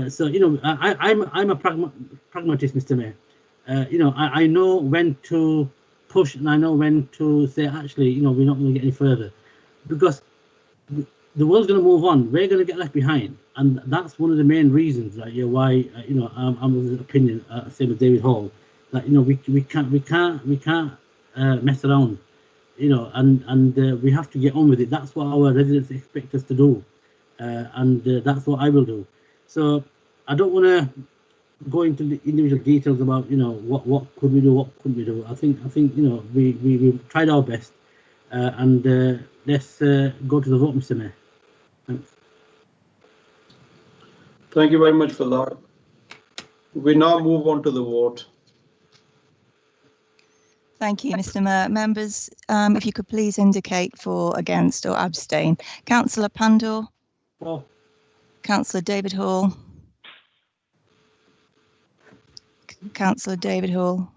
So I'm a pragmatist, Mr. Mayor. I know when to push and I know when to say actually we're not going to get any further, because the world's going to move on. We're going to get left behind, and that's one of the main reasons why I'm of the opinion, same as David Hall, that we can't mess around, and we have to get on with it. That's what our residents expect us to do, and that's what I will do. So I don't want to go into the individual details about what could we do, what couldn't we do. I think we tried our best, and let's go to the vote, Mr. Mayor. Thanks. Thank you very much for that. We now move on to the vote. Thank you, Mr. Mayor. Members, if you could please indicate for, against or abstain. Councillor Pandor. For. Councillor David Hall. Councillor David Hall.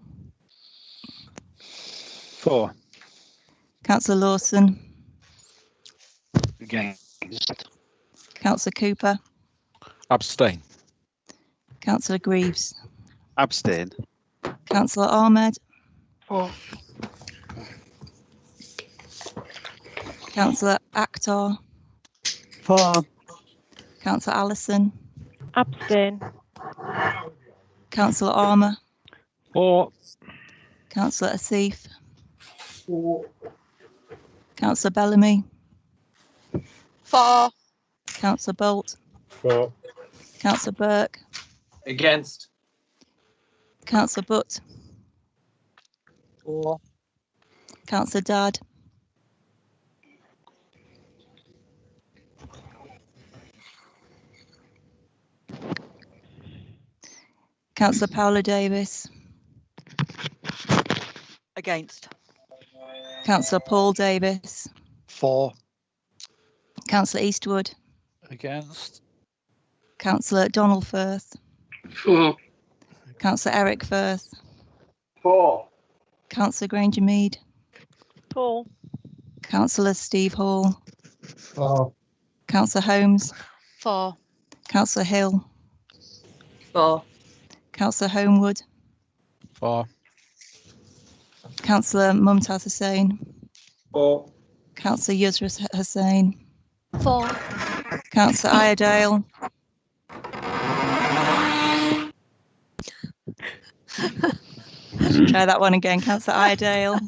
For. Councillor Lawson. Against. Councillor Cooper. Abstain. Councillor Greaves. Abstain. Councillor Ahmed. For. Councillor Akhtar. For. Councillor Allison. Abstain. Councillor Armour. For. Councillor Asif. For. Councillor Bellamy. For. Councillor Bolt. For. Councillor Burke. Against. Councillor Butt. For. Councillor Dadd. Councillor Paola Davis. Against. Councillor Paul Davis. For. Councillor Eastwood. Against. Councillor Donald Firth. For. Councillor Eric Firth. For. Councillor Granger Mead. For. Councillor Steve Hall. For. Councillor Holmes. For. Councillor Hill. For. Councillor Homewood. For. Councillor Mumtaz Hussain. For. Councillor Yusra Hussain. For. Councillor Iredale. Try that one again. Councillor Iredale.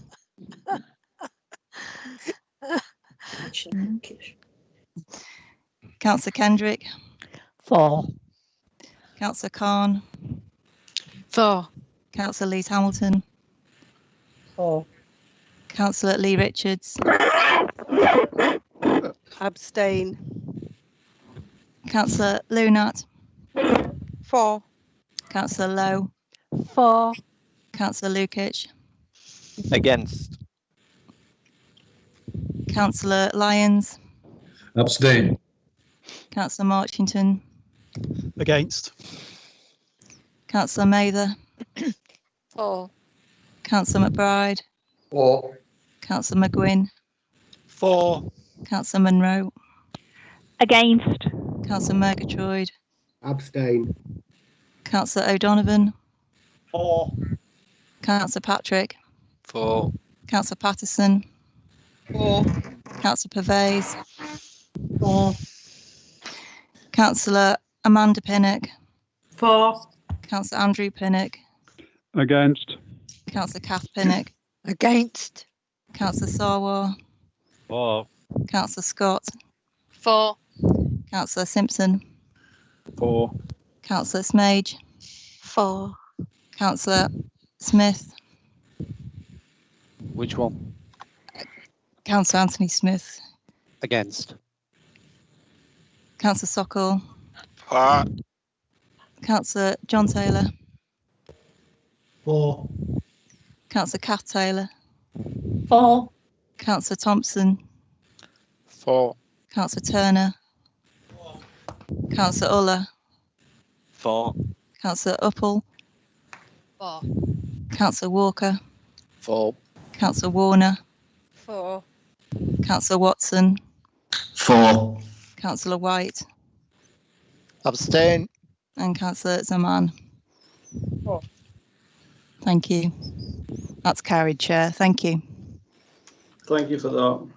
Councillor Kendrick. For. Councillor Khan. For. Councillor Lees Hamilton. For. Councillor Lee Richards. Abstain. Councillor Lunat. For. Councillor Lowe. For. Councillor Lukic. Against. Councillor Lyons. Abstain. Councillor Marchington. Against. Councillor Mather. For. Councillor McBride. For. Councillor McGuinn. For. Councillor Munro. Against. Councillor Murgatroyd. Abstain. Councillor O'Donovan. For. Councillor Patrick. For. Councillor Patterson. For. Councillor Pervez. For. Councillor Amanda Pinnock. For. Councillor Andrew Pinnock. Against. Councillor Kath Pinnock. Against. Councillor Sarwar. For. Councillor Scott. For. Councillor Simpson. For. Councillor Smage. For. Councillor Smith. Which one? Councillor Anthony Smith. Against. Councillor Sokol. For. Councillor John Taylor. For. Councillor Kath Taylor. For. Councillor Thompson. For. Councillor Turner. Councillor Uller. For. Councillor Uppel. For. Councillor Walker. For. Councillor Warner. For. Councillor Watson. For. Councillor White. Abstain. And Councillor Zaman. For. Thank you. That's carried, Chair. Thank you. Thank you for that.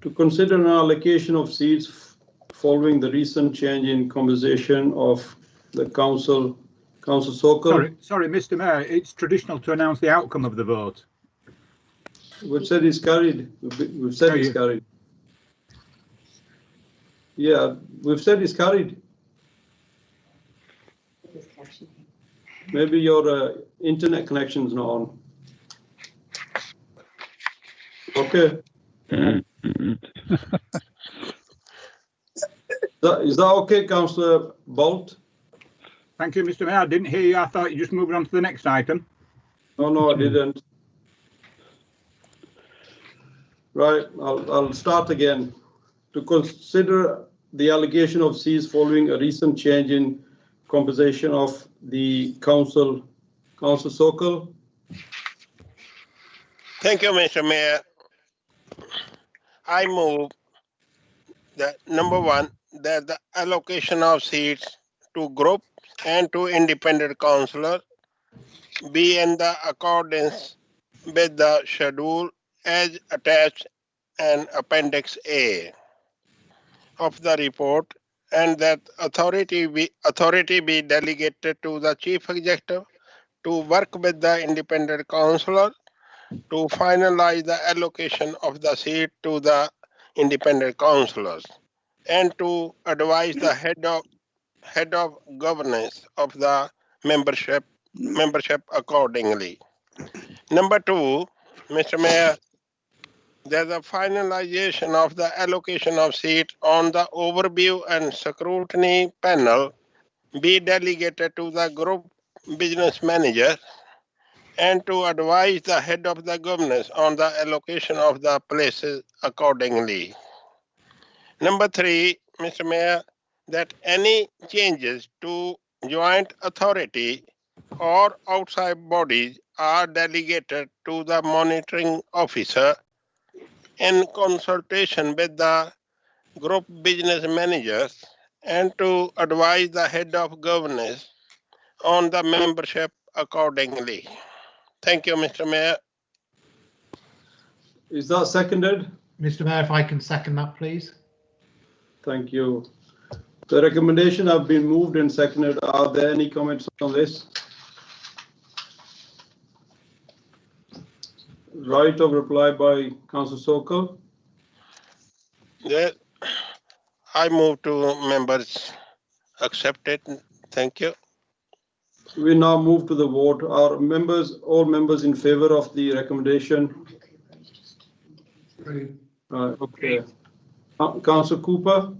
To consider an allocation of seats following the recent change in composition of the council circle. Sorry, Mr. Mayor, it's traditional to announce the outcome of the vote. We've said it's carried. We've said it's carried. Yeah, we've said it's carried. Maybe your internet connection's not on. Okay. Is that okay, Councillor Bolt? Thank you, Mr. Mayor. I didn't hear you. I thought you just moved on to the next item. No, I didn't. Right, I'll start again. To consider the allocation of seats following a recent change in composition of the council circle. Thank you, Mr. Mayor. I move that number one, that the allocation of seats to group and to independent councillors be in the accordance with the schedule as attached in Appendix A of the report, and that authority be delegated to the Chief Executive to work with the independent councillor to finalize the allocation of the seat to the independent councillors and to advise the head of governance of the membership accordingly. Number 2, Mr. Mayor, there's a finalization of the allocation of seats on the overview and scrutiny panel be delegated to the group business manager and to advise the head of the governance on the allocation of the places accordingly. Number 3, Mr. Mayor, that any changes to joint authority or outside bodies are delegated to the monitoring officer in consultation with the group business managers and to advise the head of governance on the membership accordingly. Thank you, Mr. Mayor. Is that seconded? Mr. Mayor, if I can second that, please. Thank you. The recommendation have been moved and seconded. Are there any comments on this? Right of reply by Councillor Sokal. Yeah, I move to members accept it. Thank you. We now move to the vote. Are members, all members in favour of the recommendation? Okay. Councillor Cooper.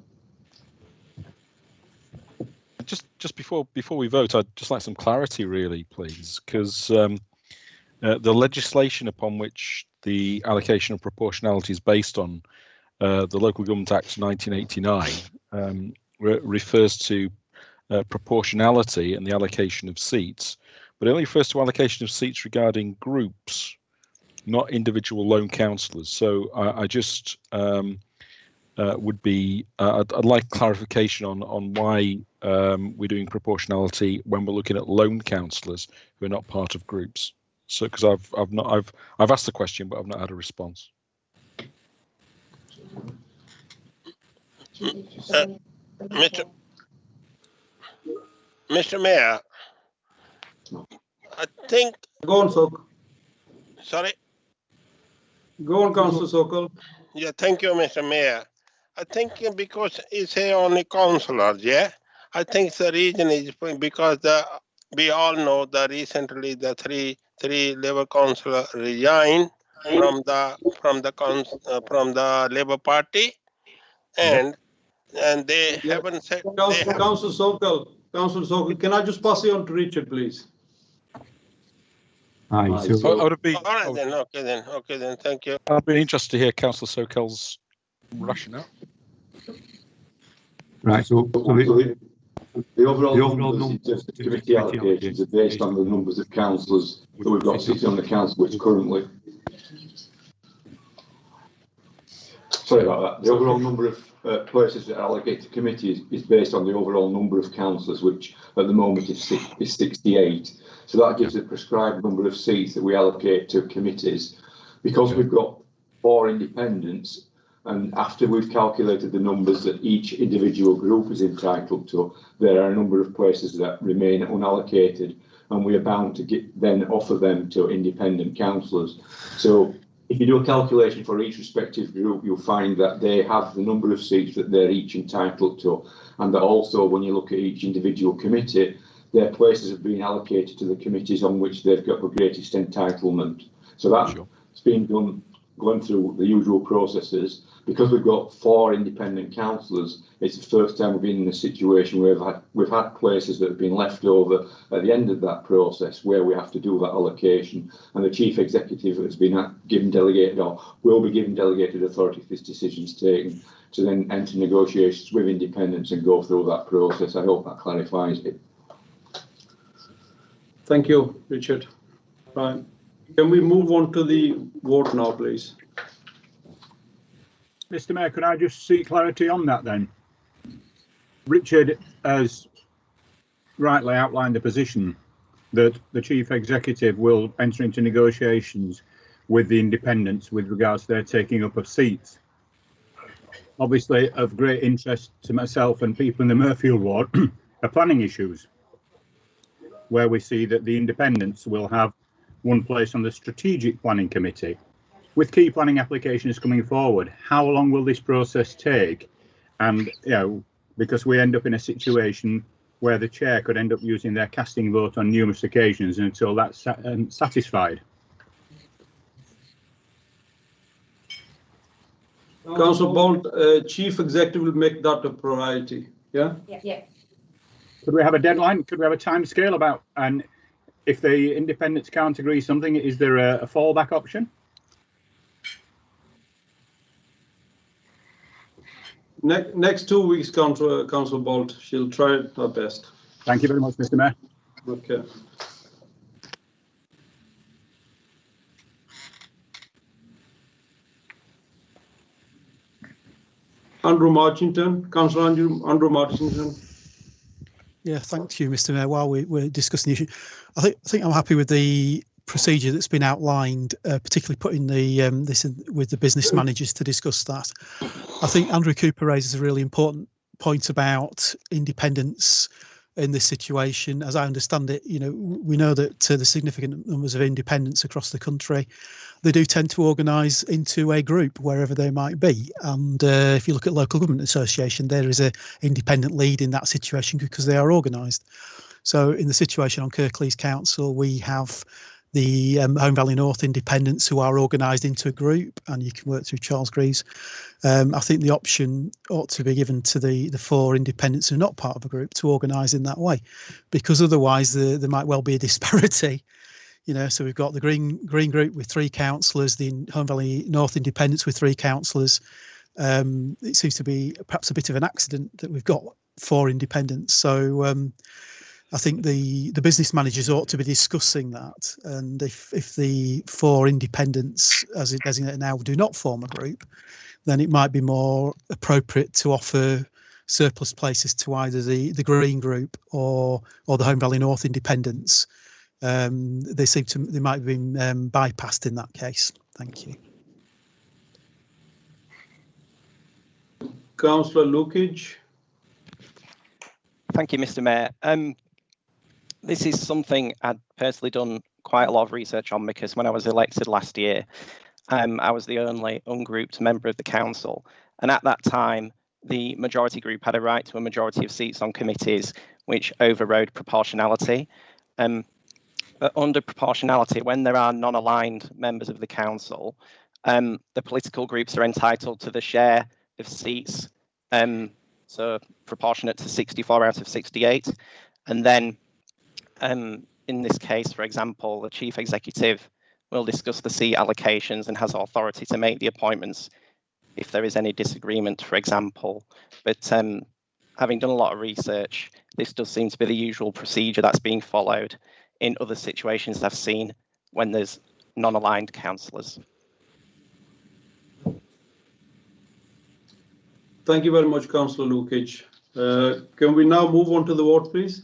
Just before we vote, I'd just like some clarity, really, please, because the legislation upon which the allocation of proportionality is based on, the Local Government Act 1989, refers to proportionality and the allocation of seats, but it only refers to allocation of seats regarding groups, not individual lone councillors. So I just would be, I'd like clarification on why we're doing proportionality when we're looking at lone councillors who are not part of groups. So because I've asked the question, but I've not had a response. Mr. Mayor, I think. Go on, Sokal. Sorry. Go on, Councillor Sokal. Yeah, thank you, Mr. Mayor. I think because it's only councillors, yeah. I think the reason is because we all know that recently the three Labour councillors resigned from the Labour Party, and they haven't said. Councillor Sokal, can I just pass you on to Richard, please? I would be. All right then. Okay then. Thank you. I'd be interested to hear Councillor Sokal's rationale. Right. So the overall numbers of committee allocations are based on the numbers of councillors that we've got sitting on the council, which currently. Sorry about that. The overall number of places that are allocated to committees is based on the overall number of councillors, which at the moment is 68. So that gives a prescribed number of seats that we allocate to committees. Because we've got 4 independents, and after we've calculated the numbers that each individual group is entitled to, there are a number of places that remain unallocated, and we are bound to then offer them to independent councillors. So if you do a calculation for each respective group, you'll find that they have the number of seats that they're each entitled to, and that also when you look at each individual committee, their places have been allocated to the committees on which they've got the greatest entitlement. So that's been done going through the usual processes. Because we've got 4 independent councillors, it's the first time we've been in a situation where we've had places that have been left over at the end of that process where we have to do that allocation, and the chief executive has been given delegated, or will be given delegated authority if this decision is taken, to then enter negotiations with independents and go through that process. I hope that clarifies it. Thank you, Richard. Right. Can we move on to the vote now, please? Mr. Mayor, could I just seek clarity on that then? Richard has rightly outlined the position that the chief executive will enter into negotiations with the independents with regards to their taking up of seats. Obviously, of great interest to myself and people in the Murfield ward are planning issues, where we see that the independents will have one place on the strategic planning committee. With key planning applications coming forward, how long will this process take? And, you know, because we end up in a situation where the chair could end up using their casting vote on numerous occasions until that's satisfied. Councillor Bolt, Chief Executive will make that a priority. Yeah? Yeah. Could we have a deadline? Could we have a time scale about, and if the independents can't agree something, is there a fallback option? Next 2 weeks, Councillor Bolt. She'll try her best. Thank you very much, Mr. Mayor. Okay. Andrew Marchington, Councillor Andrew Marchington. Yeah, thank you, Mr. Mayor. While we're discussing the issue, I think I'm happy with the procedure that's been outlined, particularly putting the this in with the business managers to discuss that. I think Andrew Cooper raises a really important point about independence in this situation. As I understand it, you know, we know that the significant numbers of independents across the country, they do tend to organise into a group wherever they might be. And if you look at local government association, there is a independent lead in that situation because they are organised. So in the situation on Kirklees Council, we have the Home Valley North independents who are organised into a group, and you can work through Charles Greaves. I think the option ought to be given to the 4 independents who are not part of a group to organise in that way, because otherwise there might well be a disparity. You know, so we've got the Green Group with 3 councillors, the Home Valley North independents with 3 councillors. It seems to be perhaps a bit of an accident that we've got 4 independents. So I think the business managers ought to be discussing that, and if the 4 independents, as it designated now, do not form a group, then it might be more appropriate to offer surplus places to either the Green Group or the Home Valley North independents. They might have been bypassed in that case. Thank you. Councillor Lukic. Thank you, Mr. Mayor. This is something I'd personally done quite a lot of research on, because when I was elected last year, I was the only ungrouped member of the council. And at that time, the majority group had a right to a majority of seats on committees, which overrode proportionality. But under proportionality, when there are non-aligned members of the council, the political groups are entitled to the share of seats, so proportionate to 64 out of 68. And then in this case, for example, the chief executive will discuss the seat allocations and has authority to make the appointments if there is any disagreement, for example. But having done a lot of research, this does seem to be the usual procedure that's being followed in other situations I've seen when there's non-aligned councillors. Thank you very much, Councillor Lukic. Can we now move on to the vote, please?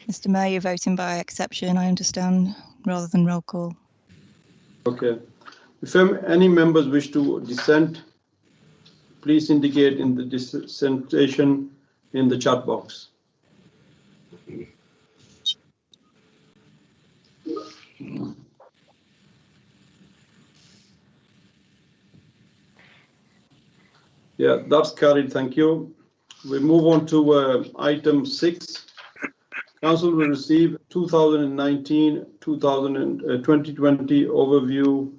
Mr. Mayor, you're voting by exception, I understand, rather than roll call. Okay. If any members wish to dissent, please indicate in the dissentation in the chat box. Yeah, that's carried. Thank you. We move on to item 6. Council will receive 2019-2020 overview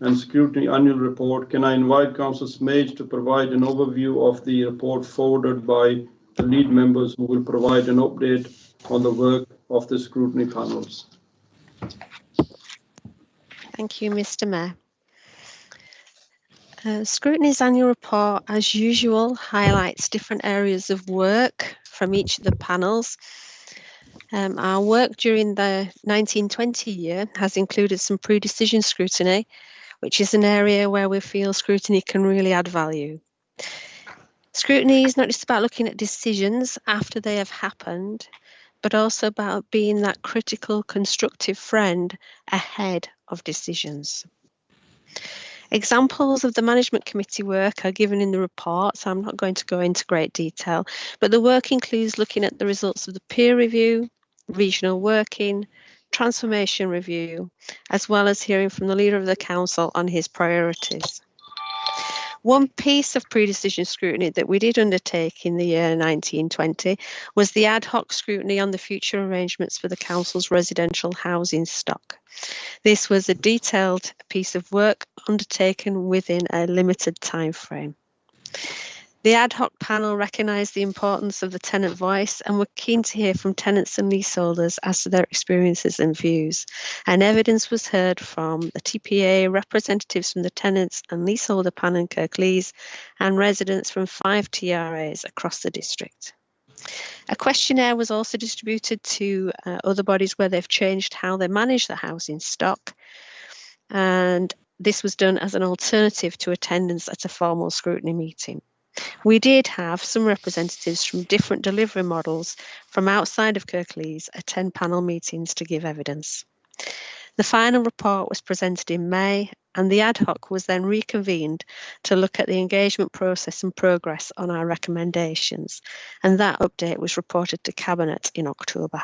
and scrutiny annual report. Can I invite Councillor Smage to provide an overview of the report forwarded by the lead members, who will provide an update on the work of the scrutiny panels? Thank you, Mr. Mayor. Scrutiny's annual report, as usual, highlights different areas of work from each of the panels. Our work during the 1920 year has included some pre-decision scrutiny, which is an area where we feel scrutiny can really add value. Scrutiny is not just about looking at decisions after they have happened, but also about being that critical, constructive friend ahead of decisions. Examples of the management committee work are given in the report, so I'm not going to go into great detail, but the work includes looking at the results of the peer review, regional working, transformation review, as well as hearing from the leader of the council on his priorities. One piece of pre-decision scrutiny that we did undertake in the year 1920 was the ad hoc scrutiny on the future arrangements for the council's residential housing stock. This was a detailed piece of work undertaken within a limited time frame. The ad hoc panel recognised the importance of the tenant voice and were keen to hear from tenants and leaseholders as to their experiences and views. And evidence was heard from the TPA, representatives from the tenants and leaseholder panel in Kirklees, and residents from 5 TRAs across the district. A questionnaire was also distributed to other bodies where they've changed how they manage the housing stock. And this was done as an alternative to attendance at a formal scrutiny meeting. We did have some representatives from different delivery models from outside of Kirklees attend panel meetings to give evidence. The final report was presented in May, and the ad hoc was then reconvened to look at the engagement process and progress on our recommendations, and that update was reported to Cabinet in October.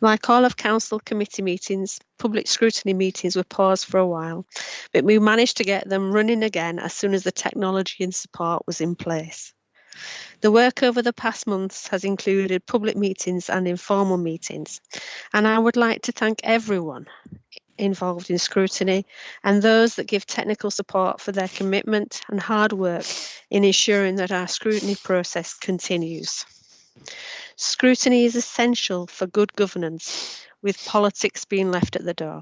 Like all of council committee meetings, public scrutiny meetings were paused for a while, but we managed to get them running again as soon as the technology and support was in place. The work over the past months has included public meetings and informal meetings, and I would like to thank everyone involved in scrutiny and those that give technical support for their commitment and hard work in ensuring that our scrutiny process continues. Scrutiny is essential for good governance, with politics being left at the door.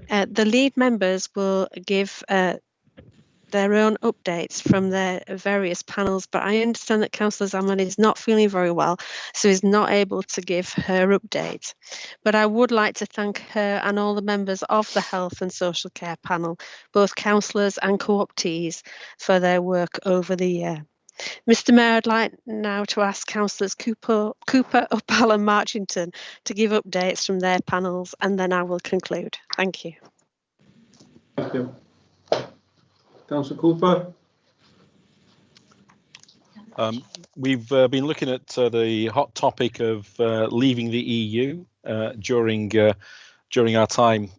The lead members will give their own updates from their various panels, but I understand that Councillor Zaman is not feeling very well, so is not able to give her update. But I would like to thank her and all the members of the Health and Social Care panel, both councillors and co-optees, for their work over the year. Mr Mayor, I'd like now to ask Councillors Cooper, Uppal and Marchington to give updates from their panels, and then I will conclude. Thank you. Thank you. Councillor Cooper. We've been looking at the hot topic of leaving the EU during our time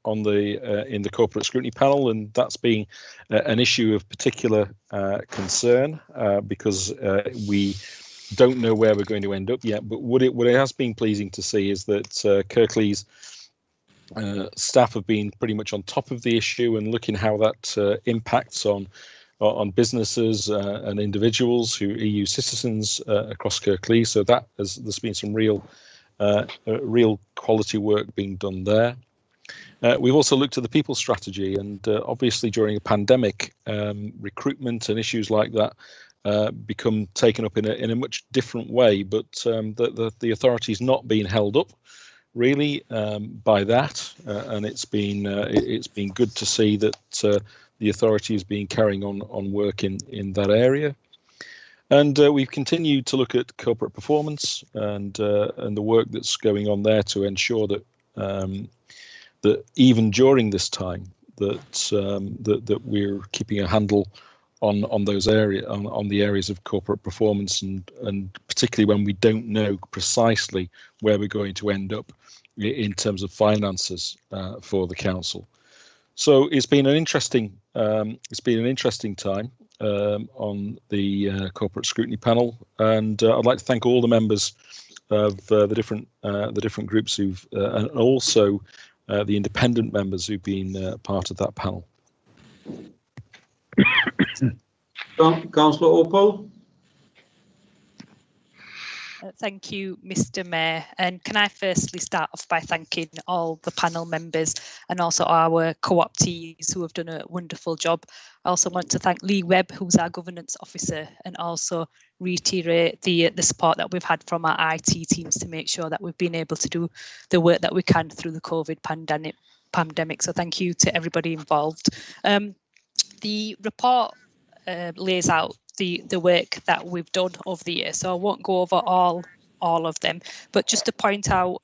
on in the corporate scrutiny panel, and that's been an issue of particular concern because we don't know where we're going to end up yet. But what it has been pleasing to see is that Kirklees staff have been pretty much on top of the issue and looking how that impacts on businesses and individuals who are EU citizens across Kirklees. So there's been some real quality work being done there. We've also looked at the people strategy, and obviously during a pandemic, recruitment and issues like that become taken up in a much different way. But the authority's not being held up really by that, and it's been good to see that the authority has been carrying on work in that area. And we've continued to look at corporate performance and the work that's going on there to ensure that that even during this time that we're keeping a handle on those areas, on the areas of corporate performance, and particularly when we don't know precisely where we're going to end up in terms of finances for the council. So it's been an interesting time on the corporate scrutiny panel, and I'd like to thank all the members of the different groups who've and also the independent members who've been part of that panel. Councillor Uppal. Thank you, Mr Mayor. And can I firstly start off by thanking all the panel members and also our co-optees who have done a wonderful job. I also want to thank Lee Webb, who's our governance officer, and also reiterate the support that we've had from our IT teams to make sure that we've been able to do the work that we can through the COVID pandemic. So thank you to everybody involved. The report lays out the work that we've done over the year, so I won't go over all of them, but just to point out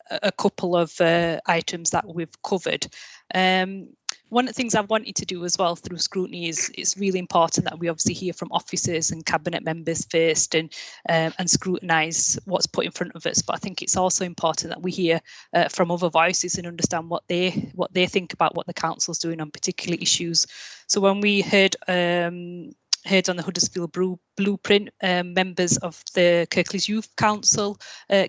a couple of items that we've covered. One of the things I've wanted to do as well through Scrutiny is it's really important that we obviously hear from officers and cabinet members first and scrutinise what's put in front of us. But I think it's also important that we hear from other voices and understand what they think about what the council's doing on particular issues. So when we heard on the Huddersfield Blueprint, members of the Kirklees Youth Council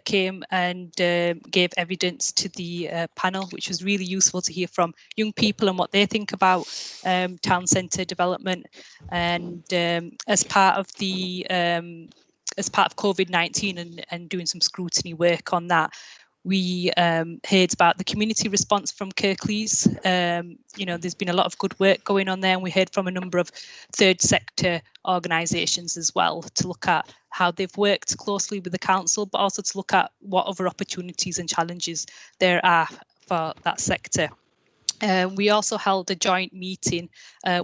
came and gave evidence to the panel, which was really useful to hear from young people and what they think about town centre development. And as part of COVID-19 and doing some scrutiny work on that, we heard about the community response from Kirklees. There's been a lot of good work going on there, and we heard from a number of third sector organisations as well to look at how they've worked closely with the council, but also to look at what other opportunities and challenges there are for that sector. We also held a joint meeting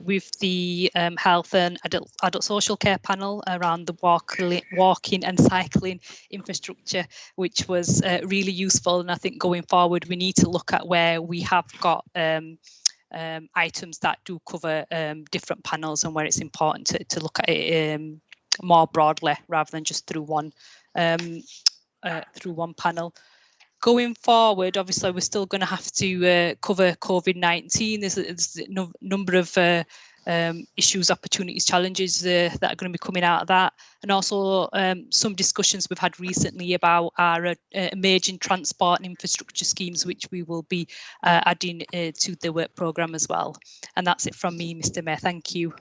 with the Health and Adult Social Care panel around the walking and cycling infrastructure, which was really useful. And I think going forward, we need to look at where we have got items that do cover different panels and where it's important to look at it more broadly rather than just through one panel. Going forward, obviously, we're still going to have to cover COVID-19. There's a number of issues, opportunities, challenges that are going to be coming out of that. And also some discussions we've had recently about our emerging transport and infrastructure schemes, which we will be adding to the work programme as well. And that's it from me, Mr. Mayor. Thank you.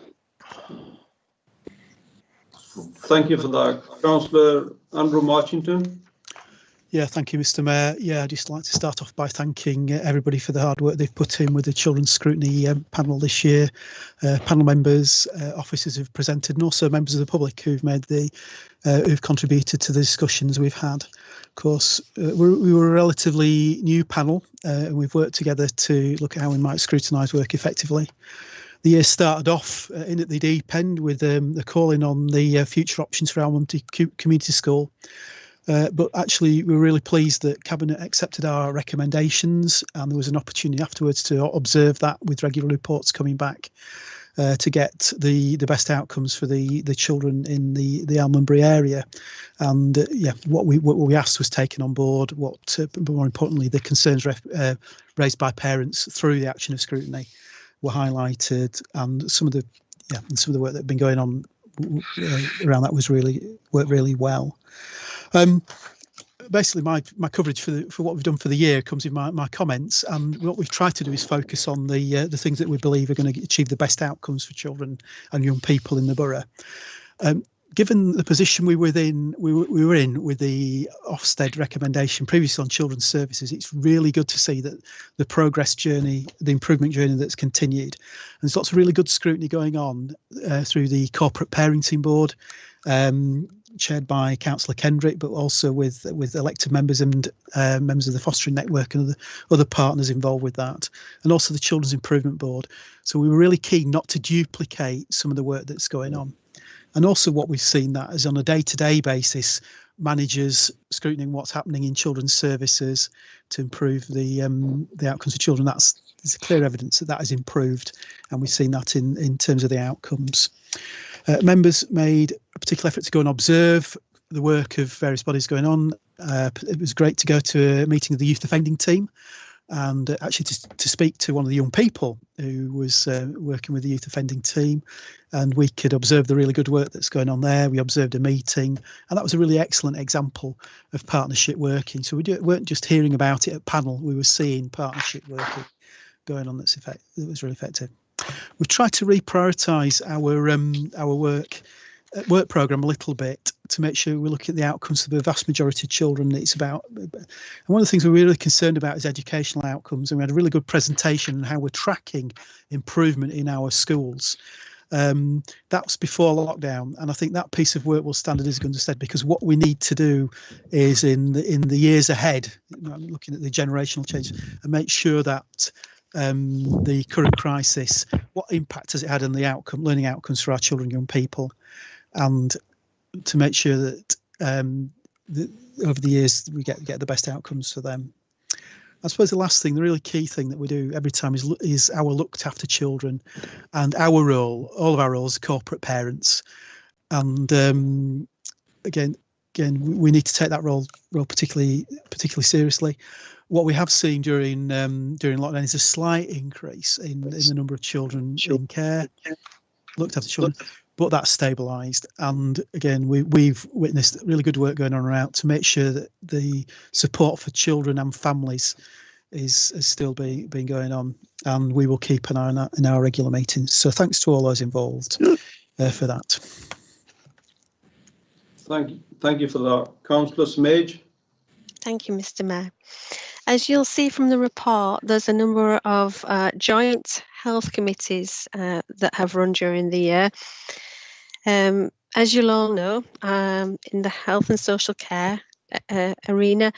Thank you for that. Councillor Andrew Marchington. Yeah, thank you, Mr. Mayor. Yeah, I'd just like to start off by thanking everybody for the hard work they've put in with the Children's Scrutiny panel this year. Panel members, officers who've presented, and also members of the public who've contributed to the discussions we've had. Of course, we were a relatively new panel, and we've worked together to look at how we might scrutinise work effectively. The year started off in at the deep end with the calling on the future options for Almonty Community School. But actually, we were really pleased that Cabinet accepted our recommendations, and there was an opportunity afterwards to observe that with regular reports coming back to get the best outcomes for the children in the Almonbury area. And what we asked was taken on board. But more importantly, the concerns raised by parents through the action of scrutiny were highlighted, and some of the work that had been going on around that worked really well. Basically, my coverage for what we've done for the year comes in my comments, and what we've tried to do is focus on the things that we believe are going to achieve the best outcomes for children and young people in the borough. Given the position we were in with the Ofsted recommendation previously on children's services, it's really good to see that the progress journey, the improvement journey that's continued. And there's lots of really good scrutiny going on through the Corporate Parenting Board, chaired by Councillor Kendrick, but also with elected members and members of the fostering network and other partners involved with that, and also the Children's Improvement Board. So we were really keen not to duplicate some of the work that's going on. And also what we've seen that is on a day-to-day basis, managers scrutinising what's happening in children's services to improve the outcomes of children. There's clear evidence that has improved, and we've seen that in terms of the outcomes. Members made a particular effort to go and observe the work of various bodies going on. It was great to go to a meeting of the youth offending team, and actually to speak to one of the young people who was working with the youth offending team, and we could observe the really good work that's going on there. We observed a meeting, and that was a really excellent example of partnership working. So we weren't just hearing about it at panel, we were seeing partnership working going on that was really effective. We've tried to reprioritise our work programme a little bit to make sure we look at the outcomes for the vast majority of children it's about. And one of the things we're really concerned about is educational outcomes, and we had a really good presentation on how we're tracking improvement in our schools. That was before lockdown, and I think that piece of work will stand as good as said, because what we need to do is in the years ahead, looking at the generational change, and make sure that the current crisis, what impact has it had on the learning outcomes for our children and young people, and to make sure that over the years we get the best outcomes for them. I suppose the last thing, the really key thing that we do every time is our looked after children, and our role, all of our roles, corporate parents, and again, we need to take that role particularly seriously. What we have seen during lockdown is a slight increase in the number of children in care, looked after children, but that's stabilised. And again, we've witnessed really good work going on around to make sure that the support for children and families is still been going on, and we will keep an eye on that in our regular meetings. So thanks to all those involved for that. Thank you for that. Councillor Smage. Thank you, Mr. Mayor. As you'll see from the report, there's a number of joint health committees that have run during the year. As you'll all know, in the health and social care arena,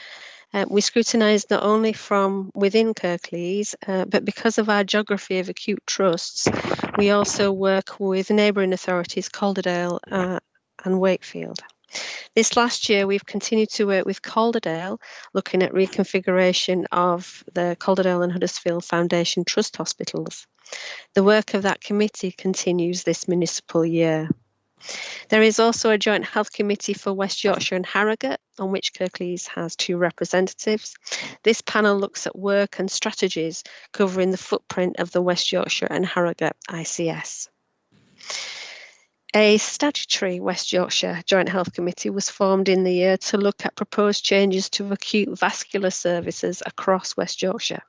we scrutinise not only from within Kirklees, but because of our geography of acute trusts, we also work with neighbouring authorities, Calderdale and Wakefield. This last year, we've continued to work with Calderdale, looking at reconfiguration of the Calderdale and Huddersfield Foundation Trust Hospitals. The work of that committee continues this municipal year. There is also a joint health committee for West Yorkshire and Harrogate, on which Kirklees has 2 representatives. This panel looks at work and strategies covering the footprint of the West Yorkshire and Harrogate ICS. A statutory West Yorkshire Joint Health Committee was formed in the year to look at proposed changes to acute vascular services across West Yorkshire.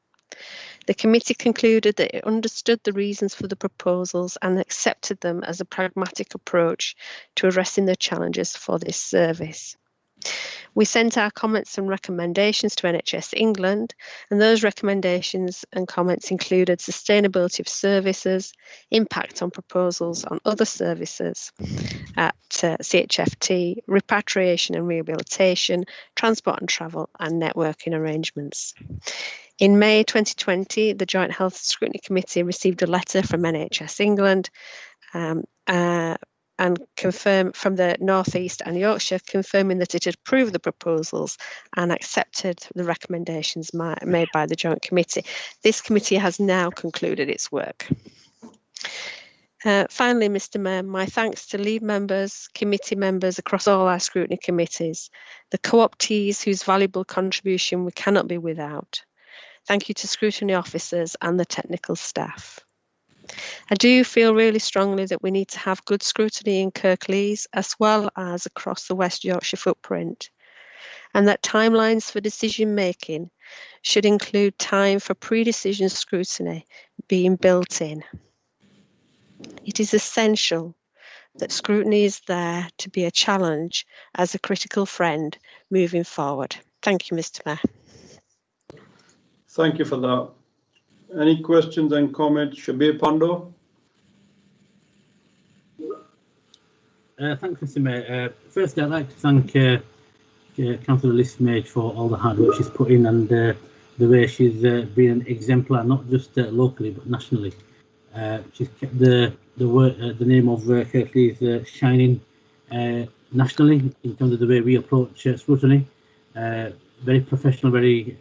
The committee concluded that it understood the reasons for the proposals and accepted them as a pragmatic approach to addressing the challenges for this service. We sent our comments and recommendations to NHS England, and those recommendations and comments included sustainability of services, impact on proposals on other services at CHFT, repatriation and rehabilitation, transport and travel, and networking arrangements. In May 2020, the Joint Health Scrutiny Committee received a letter from NHS England and confirmed from the North East and Yorkshire, confirming that it had approved the proposals and accepted the recommendations made by the Joint Committee. This committee has now concluded its work. Finally, Mr. Mayor, my thanks to lead members, committee members across all our scrutiny committees, the co-optees whose valuable contribution we cannot be without. Thank you to scrutiny officers and the technical staff. I do feel really strongly that we need to have good scrutiny in Kirklees as well as across the West Yorkshire footprint, and that timelines for decision making should include time for pre-decision scrutiny being built in. It is essential that scrutiny is there to be a challenge as a critical friend moving forward. Thank you, Mr. Mayor. Thank you for that. Any questions and comments? Shabir Pando. Thanks, Mr. Mayor. Firstly, I'd like to thank Councillor Liz Smage for all the hard work she's put in and the way she's been an exemplar, not just locally but nationally. She's kept the name of Kirklees shining nationally in terms of the way we approach scrutiny. Very professional, very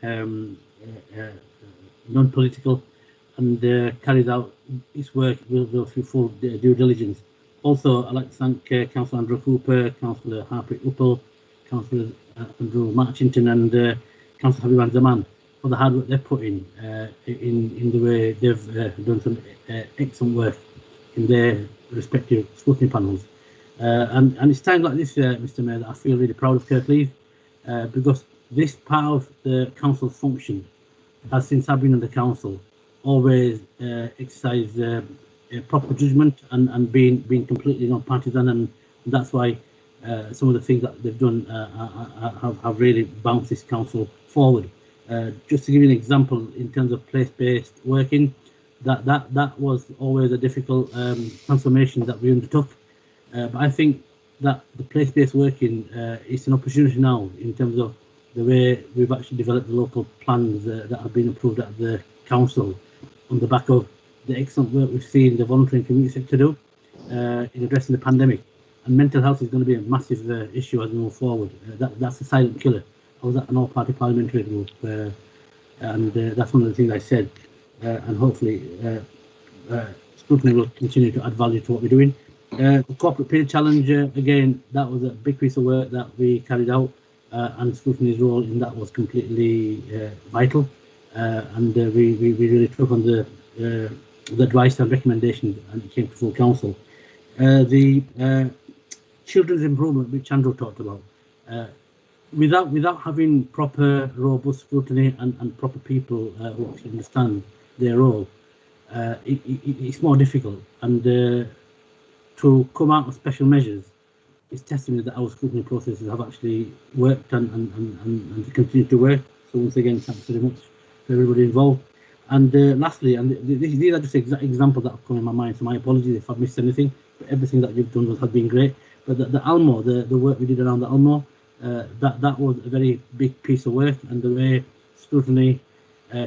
non-political, and carries out its work with full due diligence. Also, I'd like to thank Councillor Andrew Cooper, Councillor Harpreet Uppal, Councillor Andrew Marchington, and Councillor Habib Zaman for the hard work they've put in the way they've done some excellent work in their respective scrutiny panels. And it's times like this, Mr. Mayor, that I feel really proud of Kirklees, because this part of the council's function has, since I've been in the council, always exercised proper judgment and being completely non-partisan, and that's why some of the things that they've done have really bounced this council forward. Just to give you an example, in terms of place-based working, that was always a difficult transformation that we undertook. But I think that the place-based working is an opportunity now in terms of the way we've actually developed the local plans that have been approved at the council on the back of the excellent work we've seen the voluntary and community sector do in addressing the pandemic. And mental health is going to be a massive issue as we move forward. That's a silent killer. I was at an all-party parliamentary group and that's one of the things I said, and hopefully Scrutiny will continue to add value to what we're doing. The corporate peer challenge, again, that was a big piece of work that we carried out, and Scrutiny's role in that was completely vital, and we really took on the advice and recommendations, and it came to full council. The children's improvement, which Andrew talked about, without having proper robust scrutiny and proper people who understand their role, it's more difficult, and to come out of special measures is testimony that our scrutiny processes have actually worked and continue to work. So once again, thanks very much for everybody involved. And lastly, and these are just examples that have come in my mind, so my apologies if I've missed anything, but everything that you've done has been great. But the Almo, the work we did around the Almo, that was a very big piece of work, and the way Scrutiny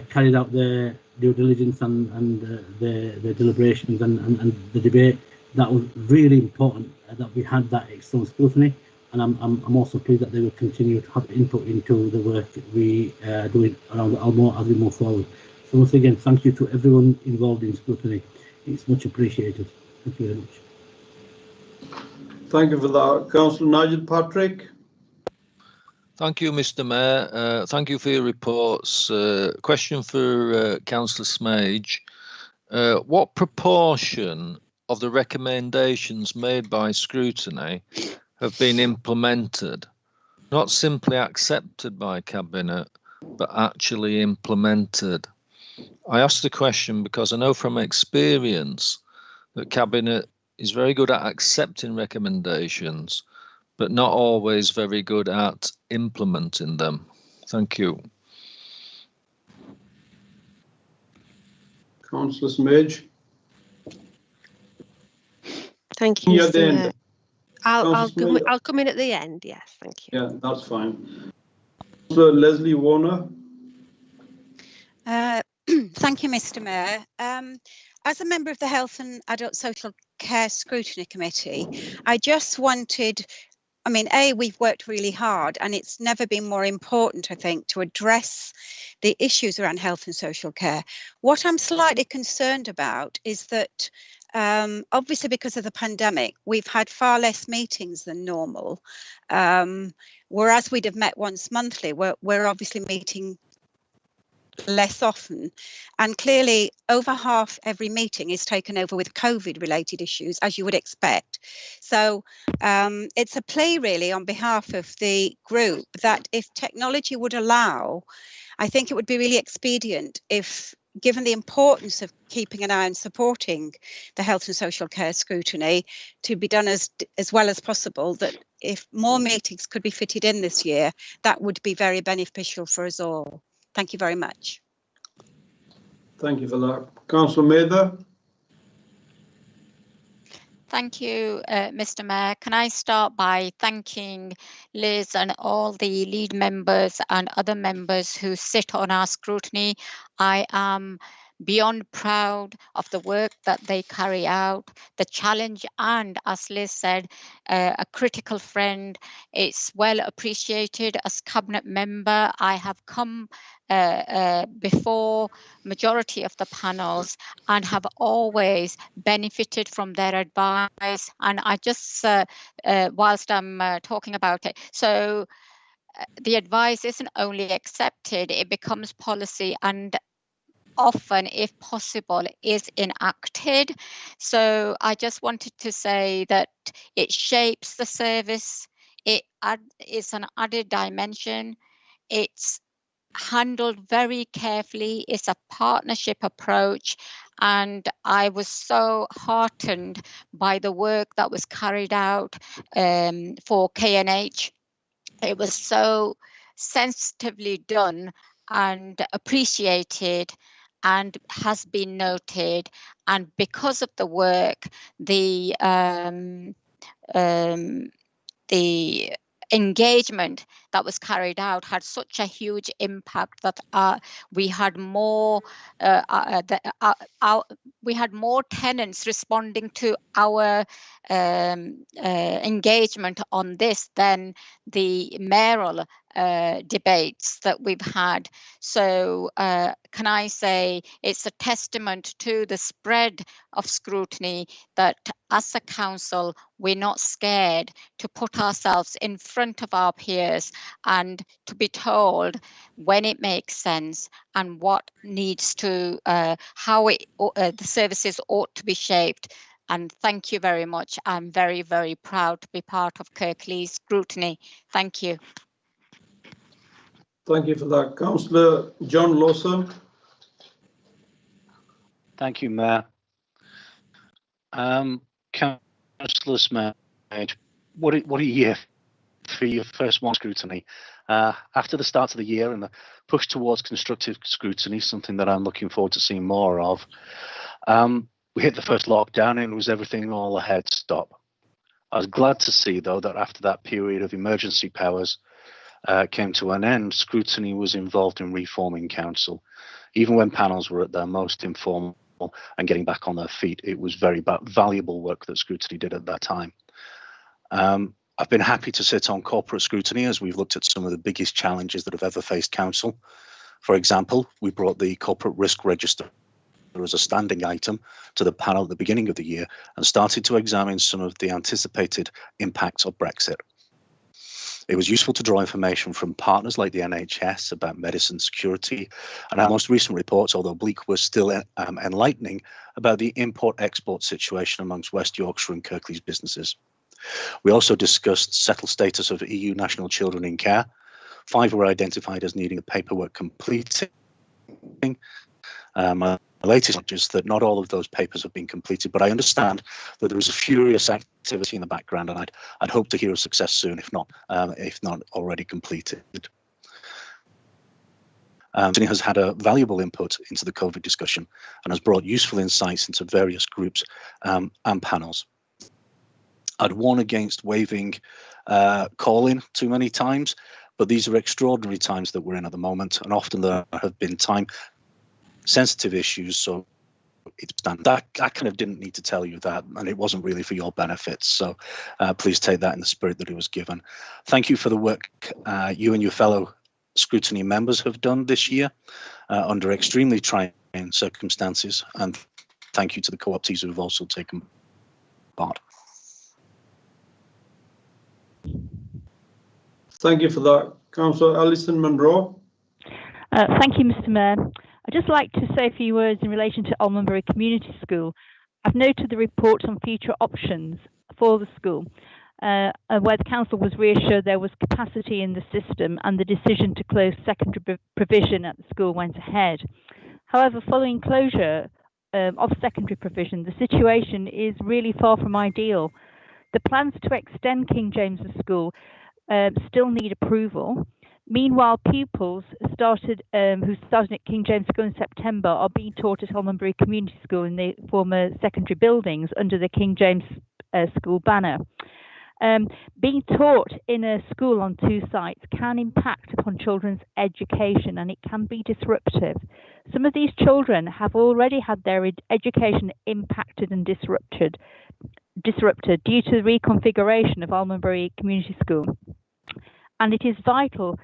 carried out their due diligence and their deliberations and the debate, that was really important that we had that external scrutiny, and I'm also pleased that they will continue to have input into the work we are doing around the Almo as we move forward. So once again, thank you to everyone involved in scrutiny. It's much appreciated. Thank you very much. Thank you for that. Councillor Nigel Patrick. Thank you, Mr. Mayor. Thank you for your reports. Question for Councillor Smage. What proportion of the recommendations made by Scrutiny have been implemented, not simply accepted by Cabinet, but actually implemented? I ask the question because I know from experience that Cabinet is very good at accepting recommendations, but not always very good at implementing them. Thank you. Councillor Smage. Thank you, Yeah, Mr. Mayor. I'll come in at the end. Yes, thank you. Yeah, that's fine. So Leslie Warner. Thank you, Mr. Mayor. As a member of the Health and Adult Social Care Scrutiny Committee, I just wanted, I mean, we've worked really hard, and it's never been more important, I think, to address the issues around health and social care. What I'm slightly concerned about is that obviously because of the pandemic, we've had far less meetings than normal, whereas we'd have met once monthly. We're obviously meeting less often, and clearly over half every meeting is taken over with COVID related issues, as you would expect. So it's a plea really on behalf of the group that if technology would allow, I think it would be really expedient if, given the importance of keeping an eye on supporting the health and social care scrutiny, to be done as well as possible, that if more meetings could be fitted in this year, that would be very beneficial for us all. Thank you very much. Thank you for that. Councillor Mather. Thank you, Mr. Mayor. Can I start by thanking Liz and all the lead members and other members who sit on our scrutiny. I am beyond proud of the work that they carry out, the challenge, and as Liz said, a critical friend. It's well appreciated. As Cabinet member, I have come before majority of the panels and have always benefited from their advice. And I just, whilst I'm talking about it, so the advice isn't only accepted, it becomes policy, and often, if possible, is enacted. So I just wanted to say that it shapes the service. It is an added dimension. It's handled very carefully. It's a partnership approach. And I was so heartened by the work that was carried out for K&H. It was so sensitively done and appreciated and has been noted, and because of the work, the engagement that was carried out had such a huge impact that we had more tenants responding to our engagement on this than the mayoral debates that we've had. So can I say it's a testament to the spread of scrutiny that as a council we're not scared to put ourselves in front of our peers and to be told when it makes sense and what needs to how the services ought to be shaped. And thank you very much. I'm very, very proud to be part of Kirklees Scrutiny. Thank you. Thank you for that. Councillor John Lawson. Thank you, Mayor. Councillor Smith, what a year for your first one scrutiny. After the start of the year and the push towards constructive scrutiny, something that I'm looking forward to seeing more of, we hit the first lockdown and it was everything all ahead stop. I was glad to see, though, that after that period of emergency powers came to an end, scrutiny was involved in reforming council. Even when panels were at their most informal and getting back on their feet, it was very valuable work that scrutiny did at that time. I've been happy to sit on corporate scrutiny as we've looked at some of the biggest challenges that have ever faced council. For example, we brought the corporate risk register as a standing item to the panel at the beginning of the year and started to examine some of the anticipated impacts of Brexit. It was useful to draw information from partners like the NHS about medicine security, and our most recent reports, although bleak, were still enlightening about the import-export situation amongst West Yorkshire and Kirklees businesses. We also discussed settled status of EU national children in care. 5 were identified as needing the paperwork completing. My latest is that not all of those papers have been completed, but I understand that there is a furious activity in the background, and I'd hope to hear of success soon, if not already completed. Scrutiny has had a valuable input into the COVID discussion and has brought useful insights into various groups and panels. I'd warn against waiving call-in too many times, but these are extraordinary times that we're in at the moment, and often there have been time-sensitive issues, so I kind of didn't need to tell you that, and it wasn't really for your benefits, so please take that in the spirit that it was given. Thank you for the work you and your fellow scrutiny members have done this year under extremely trying circumstances, and thank you to the co-optees who have also taken part. Thank you for that. Councillor Alison Munro. Thank you, Mr. Mayor. I'd just like to say a few words in relation to Almonbury Community School. I've noted the report on future options for the school, where the council was reassured there was capacity in the system and the decision to close secondary provision at the school went ahead. However, following closure of secondary provision, the situation is really far from ideal. The plans to extend King James's School still need approval. Meanwhile, pupils who started at King James School in September are being taught at Almonbury Community School in the former secondary buildings under the King James School banner. Being taught in a school on 2 sites can impact upon children's education, and it can be disruptive. Some of these children have already had their education impacted and disrupted due to the reconfiguration of Almonbury Community School. And it is vital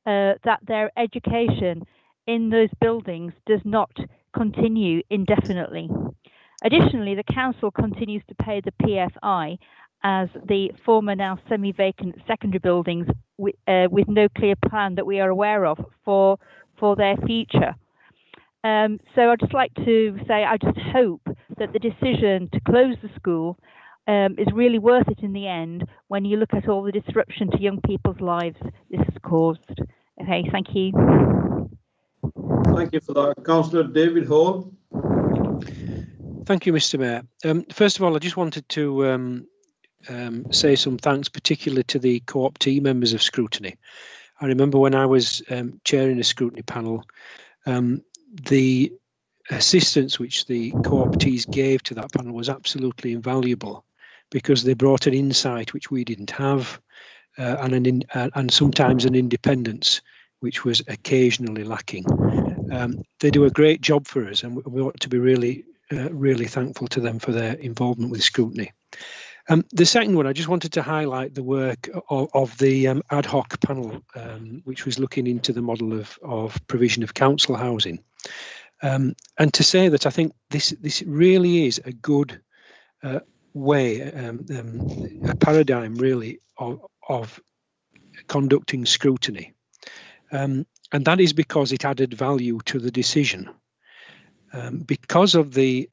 that their education in those buildings does not continue indefinitely. Additionally, the council continues to pay the PFI as the former now semi-vacant secondary buildings with no clear plan that we are aware of for their future. So I'd just like to say I just hope that the decision to close the school is really worth it in the end when you look at all the disruption to young people's lives this has caused. Okay, thank you. Thank you for that. Councillor David Hall. Thank you, Mr. Mayor. First of all, I just wanted to say some thanks, particularly to the co-optee members of Scrutiny. I remember when I was chairing a scrutiny panel, the assistance which the co-optees gave to that panel was absolutely invaluable, because they brought an insight which we didn't have. and sometimes an independence, which was occasionally lacking. They do a great job for us, and we ought to be really thankful to them for their involvement with scrutiny. The second one, I just wanted to highlight the work of the ad hoc panel, which was looking into the model of provision of council housing. And to say that I think this really is a good way, a paradigm really of conducting scrutiny. And that is because it added value to the decision. Because of the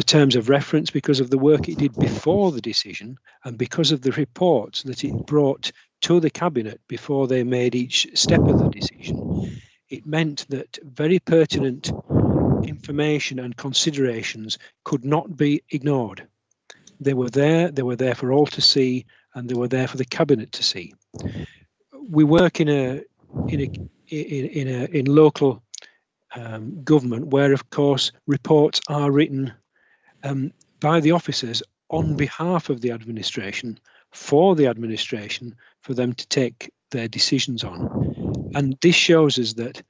terms of reference, because of the work it did before the decision, and because of the reports that it brought to the Cabinet before they made each step of the decision, it meant that very pertinent information and considerations could not be ignored. They were there for all to see, and they were there for the Cabinet to see. We work in local government, where of course reports are written by the officers on behalf of the administration, for the administration, for them to take their decisions on. And this shows us that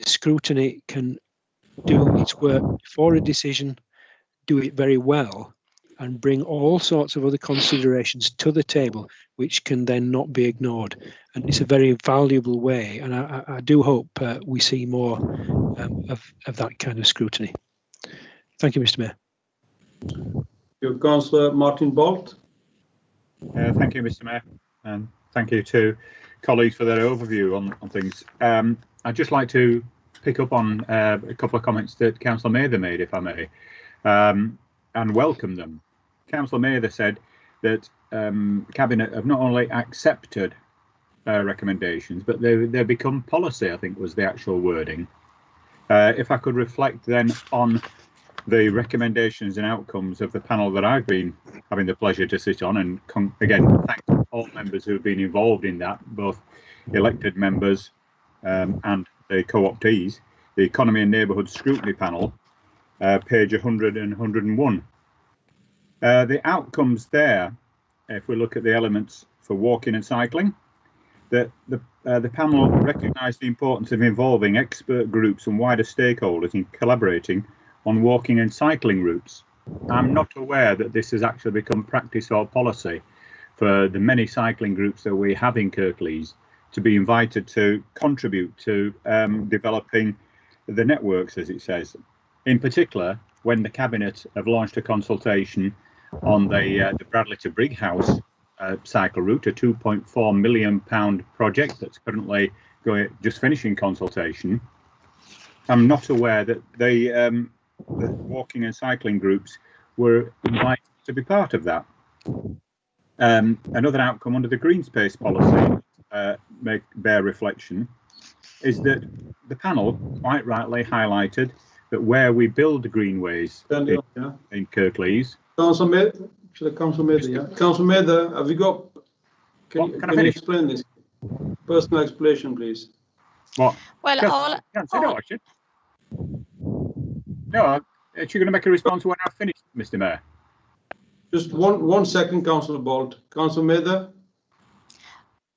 scrutiny can do its work before a decision, do it very well, and bring all sorts of other considerations to the table, which can then not be ignored. And it's a very valuable way, and I do hope we see more of that kind of scrutiny. Thank you, Mr. Mayor. Councillor Martin Bolt. Thank you, Mr. Mayor, and thank you to colleagues for their overview on things. I'd just like to pick up on a couple of comments that Councillor Mather made, if I may, and welcome them. Councillor Mather said that Cabinet have not only accepted recommendations, but they've become policy, I think was the actual wording. If I could reflect then on the recommendations and outcomes of the panel that I've been having the pleasure to sit on, and again, thank all members who have been involved in that, both elected members and the co-optees, the Economy and Neighbourhood Scrutiny Panel, page 100 and 101. The outcomes there, if we look at the elements for walking and cycling, that the panel recognised the importance of involving expert groups and wider stakeholders in collaborating on walking and cycling routes. I'm not aware that this has actually become practice or policy for the many cycling groups that we have in Kirklees to be invited to contribute to developing the networks, as it says. In particular, when the Cabinet have launched a consultation on the Bradley to Brighouse cycle route, a £2.4 million project that's currently just finishing consultation. I'm not aware that the walking and cycling groups were invited to be part of that. Another outcome under the green space policy bear reflection is that the panel quite rightly highlighted that where we build greenways in Kirklees. Councillor Mather, yeah. Councillor Mather, have you got? Can you explain this? Personal explanation, please. What? Well, No, is she going to make a response when I've finished, Mr. Mayor? Just one second, Councillor Bolt. Councillor Mather.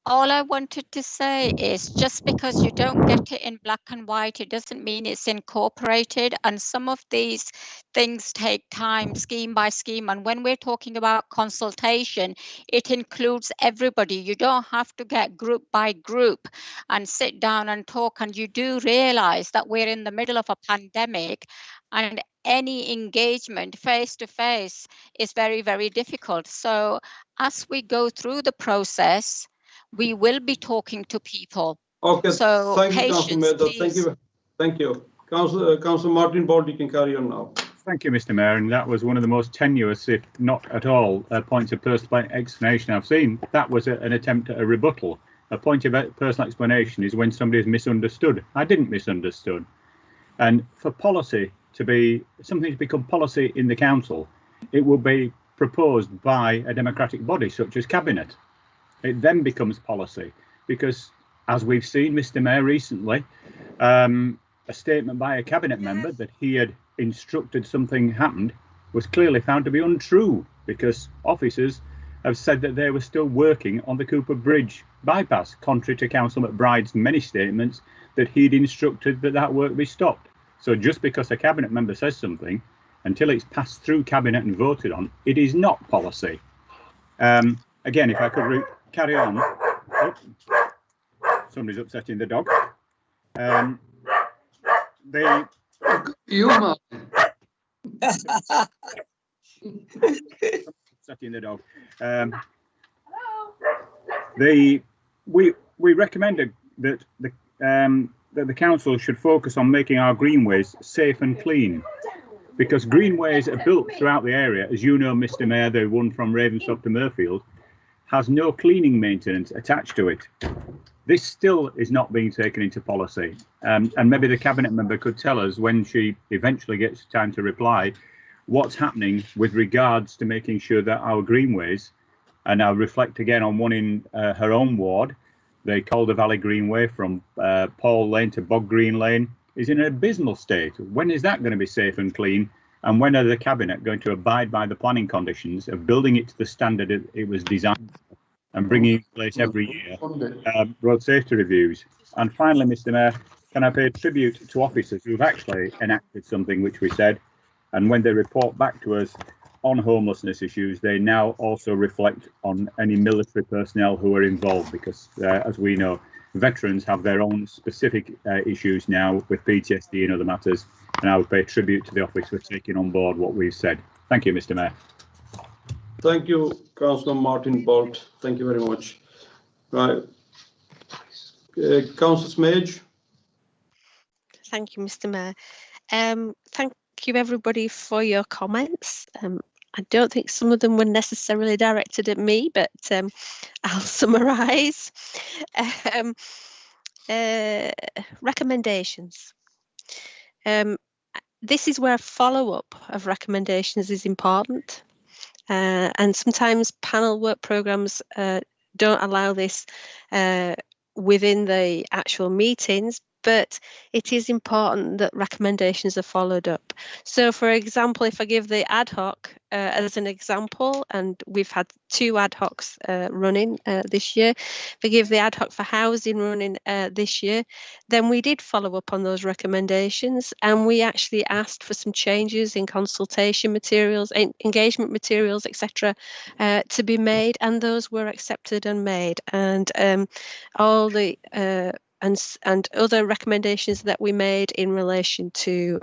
all I wanted to say is just because you don't get it in black and white, it doesn't mean it's incorporated. And some of these things take time, scheme by scheme. And when we're talking about consultation, it includes everybody. You don't have to get group by group and sit down and talk. And you do realize that we're in the middle of a pandemic, and any engagement face to face is very, very difficult. So as we go through the process, we will be talking to people. Okay, so thank you, patience, Councillor Mather. please. Thank you. Councillor Martin Bolt, you can carry on now. Thank you, Mr. Mayor. And that was one of the most tenuous, if not at all, points of personal explanation I've seen. That was an attempt at a rebuttal. A point of personal explanation is when somebody is misunderstood. I didn't misunderstood. And for policy to be something to become policy in the council, it will be proposed by a democratic body such as Cabinet. It then becomes policy because, as we've seen, Mr. Mayor, recently, a statement by a Cabinet member that he had instructed something happened was clearly found to be untrue because officers have said that they were still working on the Cooper Bridge bypass, contrary to Councillor McBride's many statements that he'd instructed that that work be stopped. So just because a cabinet member says something, until it's passed through cabinet and voted on, it is not policy. Again, if I could carry on. Oh, somebody's upsetting the dog. You, Martin. Upsetting the dog. We recommended that the council should focus on making our greenways safe and clean, because greenways are built throughout the area. As you know, Mr. Mayor, the one from Ravensthorpe to Murfield has no cleaning maintenance attached to it. This still is not being taken into policy, and maybe the cabinet member could tell us when she eventually gets time to reply what's happening with regards to making sure that our greenways, and I'll reflect again on one in her own ward, the Calder Valley Greenway from Paul Lane to Bog Green Lane, is in an abysmal state. When is that going to be safe and clean? And when are the cabinet going to abide by the planning conditions of building it to the standard it was designed and bringing in place every year road safety reviews? And finally, Mr. Mayor, can I pay tribute to officers who've actually enacted something which we said, and when they report back to us on homelessness issues, they now also reflect on any military personnel who are involved, because as we know, veterans have their own specific issues now with PTSD and other matters, and I would pay tribute to the office for taking on board what we've said. Thank you, Mr. Mayor. Thank you, Councillor Martin Bolt. Thank you very much. Right. Councillor Smage. Thank you, Mr. Mayor. Thank you, everybody, for your comments. I don't think some of them were necessarily directed at me, but I'll summarise. Recommendations. This is where follow-up of recommendations is important, and sometimes panel work programmes don't allow this within the actual meetings, but it is important that recommendations are followed up. So, for example, if I give the ad hoc as an example, and we've had 2 ad hocs running this year, if I give the ad hoc for housing running this year, then we did follow up on those recommendations, and we actually asked for some changes in consultation materials, engagement materials, etc., to be made, and those were accepted and made. And all the and other recommendations that we made in relation to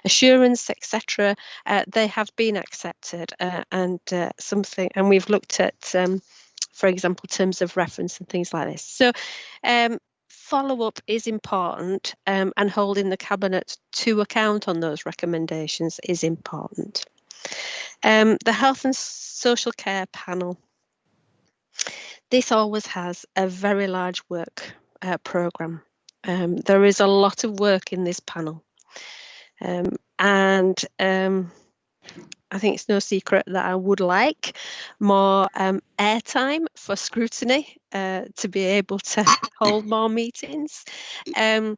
assurance, etc., they have been accepted, and we've looked at, for example, terms of reference and things like this. So follow-up is important, and holding the cabinet to account on those recommendations is important. The Health and Social Care Panel. This always has a very large work programme. There is a lot of work in this panel, and I think it's no secret that I would like more airtime for scrutiny to be able to hold more meetings. And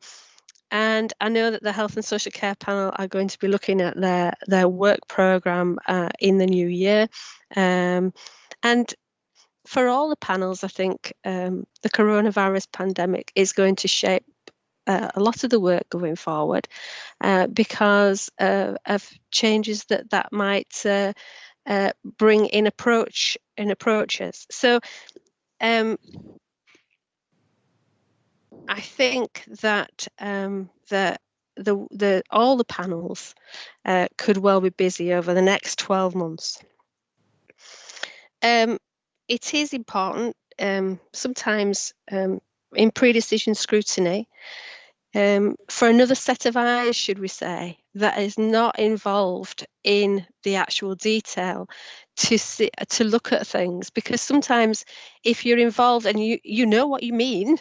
I know that the Health and Social Care Panel are going to be looking at their work programme in the new year. And for all the panels, I think the coronavirus pandemic is going to shape a lot of the work going forward because of changes that might bring in approaches. So I think that all the panels could well be busy over the next 12 months. It is important sometimes in pre-decision scrutiny for another set of eyes, should we say, that is not involved in the actual detail to look at things, because sometimes if you're involved and you know what you mean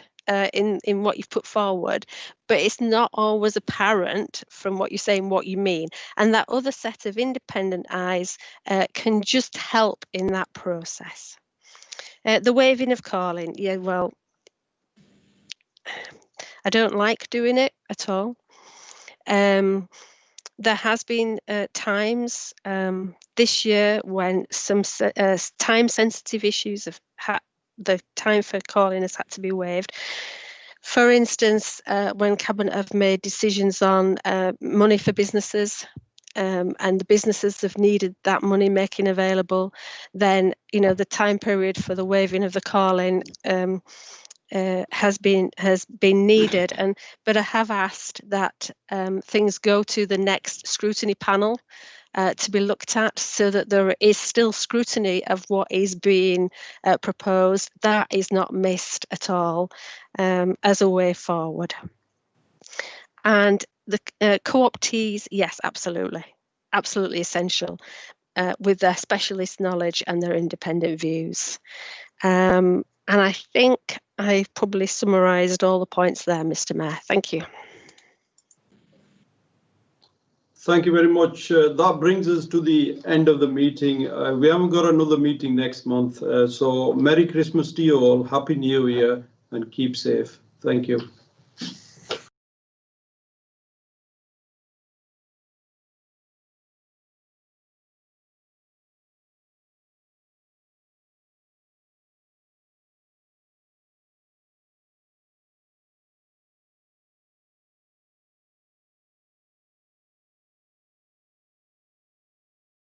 in what you've put forward, but it's not always apparent from what you're saying what you mean, and that other set of independent eyes can just help in that process. The waiving of calling, yeah, well, I don't like doing it at all. there has been times this year when some time-sensitive issues have the time for calling has had to be waived. For instance, when Cabinet have made decisions on money for businesses, and the businesses have needed that money making available, then the time period for the waiving of the call-in has been needed. But I have asked that things go to the next scrutiny panel to be looked at, so that there is still scrutiny of what is being proposed. That is not missed at all as a way forward. And the co-optees, yes, absolutely essential with their specialist knowledge and their independent views. And I think I've probably summarised all the points there, Mr. Mayor. Thank you. Thank you very much. That brings us to the end of the meeting. We haven't got another meeting next month. So Merry Christmas to you all. Happy New Year and keep safe. Thank you.